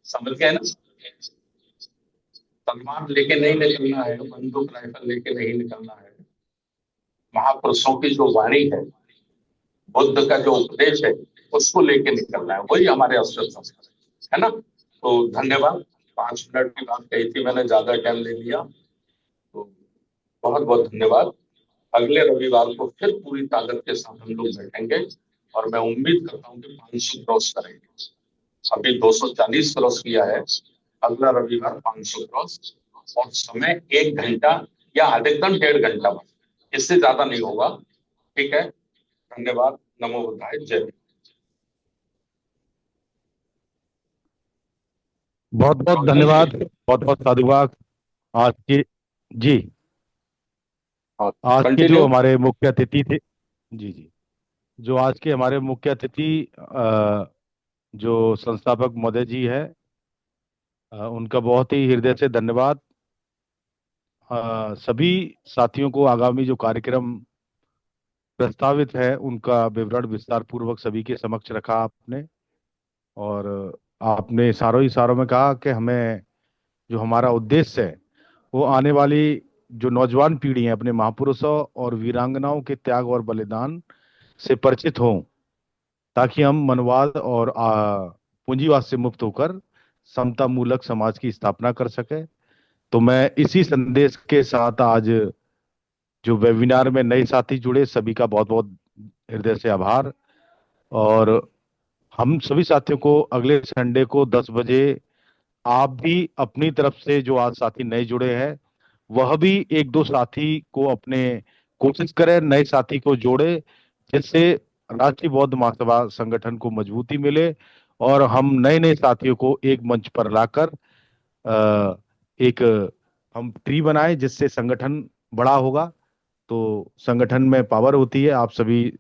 समझ गए ना? तलवार लेके नहीं निकलना है, बंदूक राइफल लेके नहीं निकलना है। महापुरुषों की जो वाणी है, बुद्ध का जो उपदेश है, उसको लेके निकलना है। वही हमारे असल संस्कार है ना। तो धन्यवाद। 5 मिनट की बात कही थी मैंने, ज्यादा टाइम ले लिया, तो बहुत बहुत धन्यवाद। अगले रविवार को फिर पूरी ताकत के साथ हम लोग बैठेंगे और मैं उम्मीद करता हूँ कि 500 क्रॉस करेंगे। अभी 240 क्रॉस किया है, अगला रविवार 500 क्रॉस, और समय 1 घंटा या अधिकतम 1.5 घंटा, इससे ज्यादा नहीं होगा, ठीक है। धन्यवाद। नमो बुद्धाय। जय हिंद। बहुत बहुत धन्यवाद, बहुत बहुत साधुवाद। आज की जी आज के जो हमारे मुख्य अतिथि थे, जी, जो आज के हमारे मुख्य अतिथि जो संस्थापक महोदय जी है, उनका बहुत ही हृदय से धन्यवाद। सभी साथियों को आगामी जो कार्यक्रम प्रस्तावित है उनका विवरण विस्तार पूर्वक सभी के समक्ष रखा आपने, और आपने इशारों में कहा कि हमें जो हमारा उद्देश्य है वो आने वाली जो नौजवान पीढ़ी है अपने महापुरुषों और वीरांगनाओं के त्याग और बलिदान से परिचित हों, ताकि हम मनवाद और पूंजीवाद से मुक्त होकर समता मूलक समाज की स्थापना कर सके। तो मैं इसी संदेश के साथ आज जो वेबिनार में नए साथी जुड़े, सभी का बहुत बहुत हृदय से आभार। और हम सभी साथियों को अगले संडे को 10 बजे आप भी अपनी तरफ से जो आज साथी नए जुड़े हैं, वह भी 1-2 साथी को अपने कोशिश करें, नए साथी को जोड़े, जिससे राष्ट्रीय बौद्ध महासभा संगठन को मजबूती मिले और हम नए नए साथियों को एक मंच पर लाकर एक हम ट्री बनाए, जिससे संगठन बड़ा होगा। तो संगठन में पावर होती है, आप सभी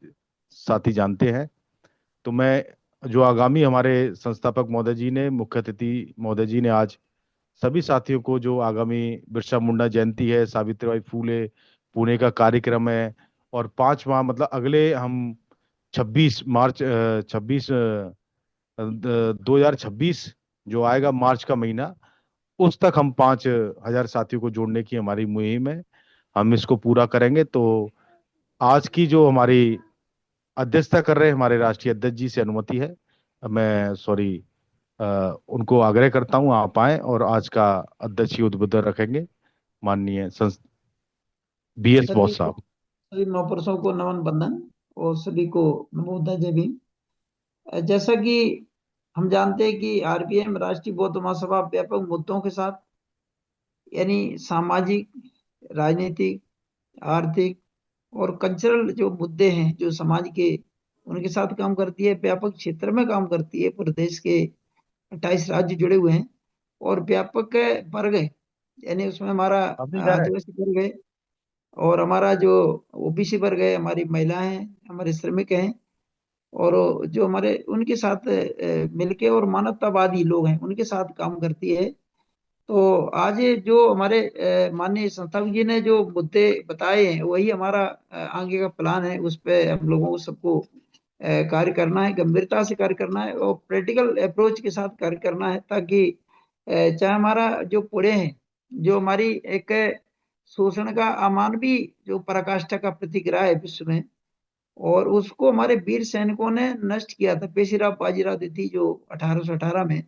साथी जानते हैं। तो मैं जो आगामी हमारे संस्थापक महोदय जी ने, मुख्य अतिथि महोदय जी ने आज सभी साथियों को, जो आगामी बिरसा मुंडा जयंती है, सावित्रीबाई फूले पुणे का कार्यक्रम है, और 5 माह मतलब अगले हम 26 मार्च 2026 जो आएगा मार्च का महीना, उस तक हम 5,000 साथियों को जोड़ने की हमारी मुहिम है, हम इसको पूरा करेंगे। तो आज की जो हमारी अध्यक्षता कर रहे हैं हमारे राष्ट्रीय अध्यक्ष जी से अनुमति है, मैं उनको आग्रह करता हूं आप आए और आज का अध्यक्षीय उद्बोधन रखेंगे माननीय BS बॉस साहब। सभी महापुरुषों को नमन बंदन और सभी को नमो बुद्धाय जय भीम। जैसा कि हम जानते हैं कि RBM राष्ट्रीय बौद्ध महासभा व्यापक मुद्दों के साथ, यानी सामाजिक, राजनीतिक, आर्थिक और कल्चरल जो मुद्दे हैं जो समाज के, उनके साथ काम करती है, व्यापक क्षेत्र में काम करती है। पूरे देश के 28 राज्य जुड़े हुए हैं और व्यापक वर्ग है, यानी उसमें हमारा आदिवासी वर्ग है और हमारा जो OBC वर्ग है, हमारी महिलाएं हैं, हमारे श्रमिक हैं, और जो हमारे उनके साथ मिलके और मानवतावादी लोग हैं उनके साथ काम करती है। तो आज जो हमारे माननीय संस्थापक जी ने जो मुद्दे बताए हैं, वही हमारा आगे का प्लान है। उस पर हम लोगों को सबको कार्य करना है, गंभीरता से कार्य करना है और प्रैक्टिकल अप्रोच के साथ कार्य करना है, ताकि चाहे हमारा जो पुणे है, जो हमारी एक शोषण का अमानवीय जो पराकाष्ठा का प्रतिग्रह है विश्व में, और उसको हमारे वीर सैनिकों ने नष्ट किया था। पेशीराव बाजीराव द्वितीय जो 1818 में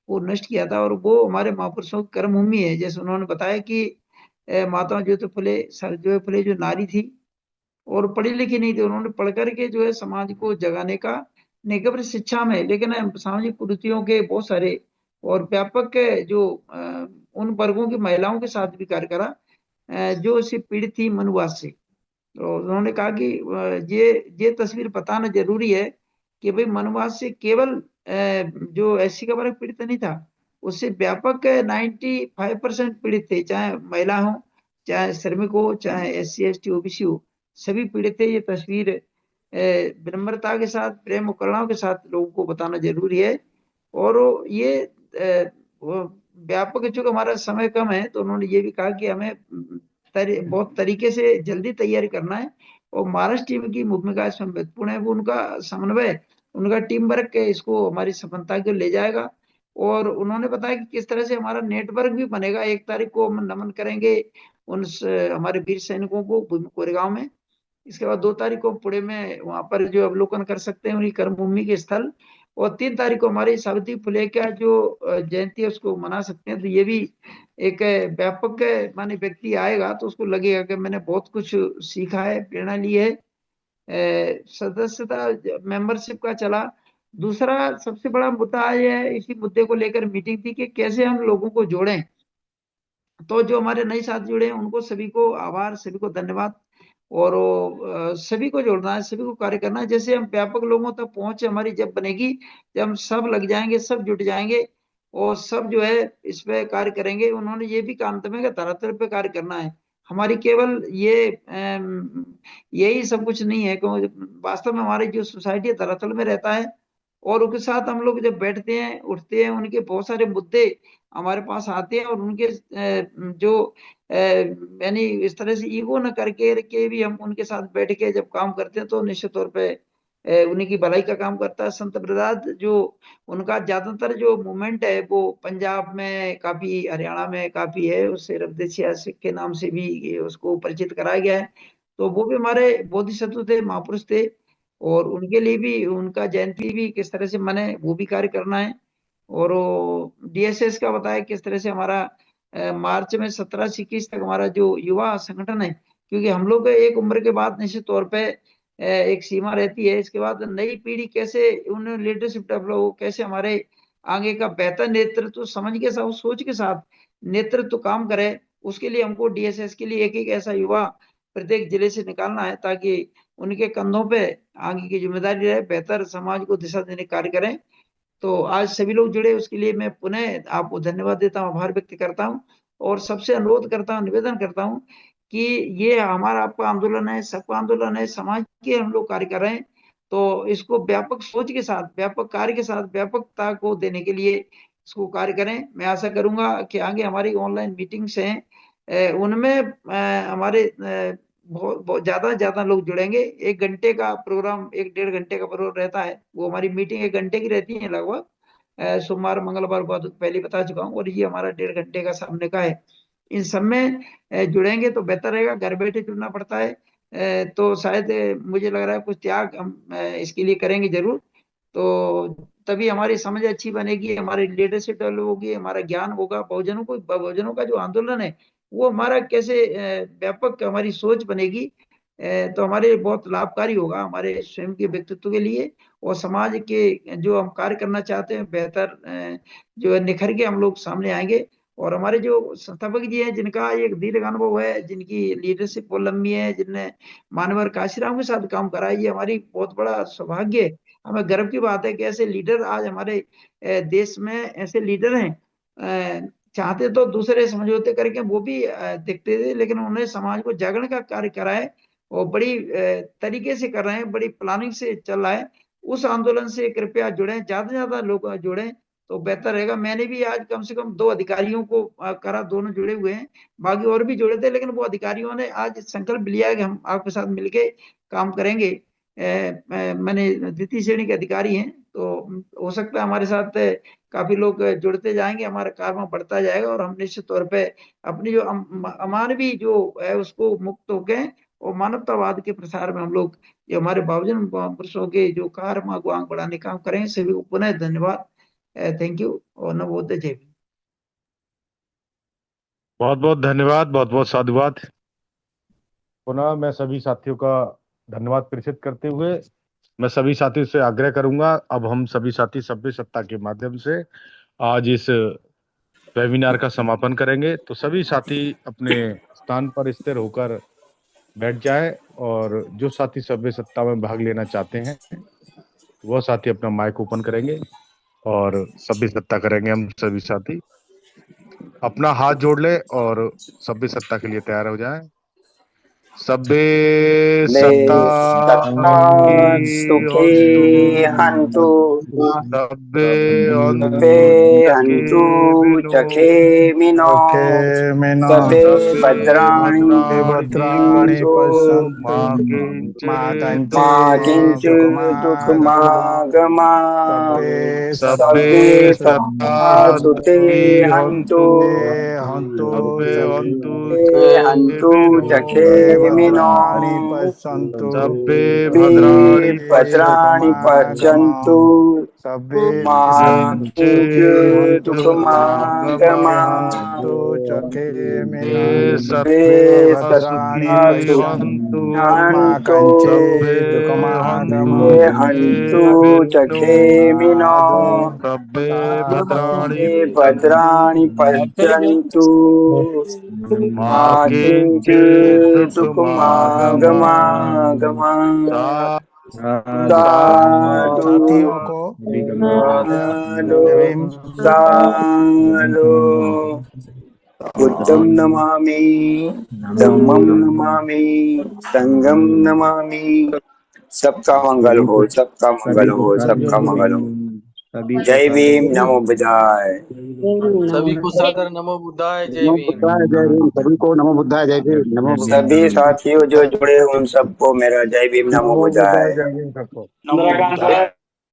वो नष्ट किया था, और वो हमारे महापुरुषों की कर्मभूमि है। जैसे उन्होंने बताया कि माता ज्योति फुले जो नारी थी और पढ़ी लिखी नहीं थी, उन्होंने पढ़ करके जो है समाज को जगाने का, न केवल शिक्षा में लेकिन सामाजिक कुरीतियों के बहुत सारे और व्यापक जो उन वर्गों की महिलाओं के साथ भी कार्य करा जो इससे पीड़ित थी मनुवाद से। तो उन्होंने कहा कि ये तस्वीर बताना जरूरी है कि भाई मनुवाद से केवल जो SC का वर्ग पीड़ित नहीं था, उससे व्यापक 95% पीड़ित थे, चाहे महिला हो, चाहे श्रमिक हो, चाहे SC ST OBC हो, सभी पीड़ित थे। ये तस्वीर विनम्रता के साथ, प्रेम और करुणा के साथ लोगों को बताना जरूरी है। और ये व्यापक, चूंकि हमारा समय कम है, तो उन्होंने ये भी कहा कि हमें बहुत तरीके से जल्दी तैयारी करना है, और महाराष्ट्र टीम की भूमिका इसमें महत्वपूर्ण है। वो उनका समन्वय, उनका टीम वर्क इसको हमारी सफलता की ओर ले जाएगा। और उन्होंने बताया कि किस तरह से हमारा नेटवर्क भी बनेगा। 1 तारीख को हम नमन करेंगे उन हमारे वीर सैनिकों को कोरेगांव में। इसके बाद 2 तारीख को पुणे में वहां पर जो अवलोकन कर सकते हैं उनकी कर्मभूमि के स्थल, और 3 तारीख को हमारी सावित्री फुले का जो जयंती है उसको मना सकते हैं। तो ये भी एक व्यापक माने व्यक्ति आएगा तो उसको लगेगा कि मैंने बहुत कुछ सीखा है, प्रेरणा ली है। सदस्यता मेंबरशिप का चला। दूसरा सबसे बड़ा मुद्दा यह है, इसी मुद्दे को लेकर मीटिंग थी कि कैसे हम लोगों को जोड़ें। तो जो हमारे नए साथी जुड़े हैं उनको सभी को आभार, सभी को धन्यवाद। और सभी को जोड़ना है, सभी को कार्य करना है। जैसे हम व्यापक लोगों तक पहुंच हमारी जब बनेगी, जब हम सब लग जाएंगे, सब जुट जाएंगे और सब जो है इस पे कार्य करेंगे। उन्होंने ये भी कहा अंत में कि धरातल पे कार्य करना है। हमारी केवल ये यही सब कुछ नहीं है, क्योंकि वास्तव में हमारी जो सोसाइटी धरातल में रहता है, और उनके साथ हम लोग जब बैठते हैं, उठते हैं, उनके बहुत सारे मुद्दे हमारे पास आते हैं, और उनके जो यानी इस तरह से ईगो न करके भी हम उनके साथ बैठ के जब काम करते हैं तो निश्चित तौर पे उन्हीं की भलाई का काम करता है। संत प्रदात जो उनका ज्यादातर जो मूवमेंट है वो पंजाब में काफी, हरियाणा में काफी है, उससे रबदेसिया सिख के नाम से भी उसको परिचित कराया गया है। तो वो भी हमारे बोधिसत्व थे, महापुरुष थे, और उनके लिए भी उनका जयंती भी किस तरह से मने वो भी कार्य करना है। और DSS का बताया किस तरह से हमारा मार्च में 17 से 21 तक हमारा जो युवा संगठन है, क्योंकि हम लोग एक उम्र के बाद निश्चित तौर पे एक सीमा रहती है, इसके बाद नई पीढ़ी कैसे उन लीडरशिप डेवलप हो, कैसे हमारे आगे का बेहतर नेतृत्व समझ के साथ, सोच के साथ नेतृत्व काम करे, उसके लिए हमको DSS के लिए एक ऐसा युवा प्रत्येक जिले से निकालना है ताकि उनके कंधों पे आगे की जिम्मेदारी रहे, बेहतर समाज को दिशा देने कार्य करें। तो आज सभी लोग जुड़े, उसके लिए मैं पुनः आपको धन्यवाद देता हूँ, आभार व्यक्त करता हूँ, और सबसे अनुरोध करता हूँ, निवेदन करता हूँ कि ये हमारा आपका आंदोलन है, सबका आंदोलन है, समाज के हम लोग कार्य कर रहे हैं, तो इसको व्यापक सोच के साथ, व्यापक कार्य के साथ, व्यापकता को देने के लिए इसको कार्य करें। मैं आशा करूंगा कि आगे हमारी ऑनलाइन मीटिंग्स हैं, उनमें हमारे बहुत ज्यादा लोग जुड़ेंगे। 1 घंटे का प्रोग्राम, 1-1.5 घंटे का प्रोग्राम रहता है, वो हमारी मीटिंग 1 घंटे की रहती है लगभग, सोमवार मंगलवार को पहले बता चुका हूँ, और ये हमारा 1.5 घंटे का सामने का है। इन सब में जुड़ेंगे तो बेहतर रहेगा, घर बैठे जुड़ना पड़ता है, तो शायद मुझे लग रहा है कुछ त्याग हम इसके लिए करेंगे जरूर, तो तभी हमारी समझ अच्छी बनेगी, हमारी लीडरशिप डेवलप होगी, हमारा ज्ञान होगा, बहुजनों का जो आंदोलन है वो हमारा कैसे व्यापक हमारी सोच बनेगी, तो हमारे लिए बहुत लाभकारी होगा, हमारे स्वयं के व्यक्तित्व के लिए, और समाज के जो हम कार्य करना चाहते हैं बेहतर जो है निखर के हम लोग सामने आएंगे। और हमारे जो संस्थापक जी हैं जिनका एक दीर्घ अनुभव है, जिनकी लीडरशिप बहुत लंबी है, जिनने मानवर काशीराम के साथ काम करा है, ये हमारी बहुत बड़ा सौभाग्य है। हमें गर्व की बात है कि ऐसे लीडर आज हमारे देश में ऐसे लीडर हैं। चाहते तो दूसरे समझौते करके वो भी देखते थे, लेकिन उन्होंने समाज को जागरण का कार्य करा है, और बड़ी तरीके से कर रहे हैं, बड़ी प्लानिंग से चल रहा है। उस आंदोलन से कृपया जुड़े, ज्यादा लोग जुड़े तो बेहतर रहेगा। मैंने भी आज कम से कम 2 अधिकारियों को करा, दोनों जुड़े हुए हैं, बाकी और भी जुड़े थे, लेकिन वो अधिकारियों ने आज संकल्प लिया है कि हम आपके साथ मिलके काम करेंगे। मैंने द्वितीय श्रेणी के अधिकारी हैं, तो हो सकता है हमारे साथ काफी लोग जुड़ते जाएंगे, हमारा कार्य बढ़ता जाएगा, और हम निश्चित तौर पे अपनी जो अमानवीय जो है उसको मुक्त होके और मानवतावाद के प्रसार में हम लोग जो हमारे बावजन पुरुषों के जो कार्य को आगे बढ़ाने का काम करें। सभी को पुनः धन्यवाद, थैंक यू, और नवोदय जय भीम। बहुत बहुत धन्यवाद, बहुत बहुत साधुवाद। पुनः मैं सभी साथियों का धन्यवाद प्रेषित करते हुए मैं सभी साथियों से आग्रह करूंगा, अब हम सभी साथी सभ्य सत्ता के माध्यम से आज इस वेबिनार का समापन करेंगे। तो सभी साथी अपने स्थान पर स्थिर होकर बैठ जाए, और जो साथी सभ्य सत्ता में भाग लेना चाहते हैं वह साथी अपना माइक ओपन करेंगे। और सभ्य सत्ता करेंगे हम सभी साथी। अपना हाथ जोड़ ले और सभ्य सत्ता के लिए तैयार हो जाएं। सभ्य सत्ता सुखे हंतु सभ्य हंतु चखे मिनो सभे भद्राणि पश्यन्तु मा किंचित् दुःखमागमा सभ्ये सुते हंतु हंतु चखे मिनो सभ्य भद्राणि पश्यन्तु मा किंचित् दुःखमागमा सभ्ये हंतु चखे मिनो भद्राणि पश्यन्तु मा किंचित् दुःखमागमा साथियों को बुद्धं नमामि धम्मं नमामि संघं नमामि। सबका मंगल हो, सबका मंगल हो, सबका मंगल हो। जय भीम, नमो बुद्धाय। सभी को सादर नमो बुद्धाय, जय भीम। सभी को नमो बुद्धाय, जय भीम, नमो सभी साथियों जो जुड़े उन सबको मेरा जय भीम, नमो बुद्धाय। बुद्धाय, जय भीम सबको।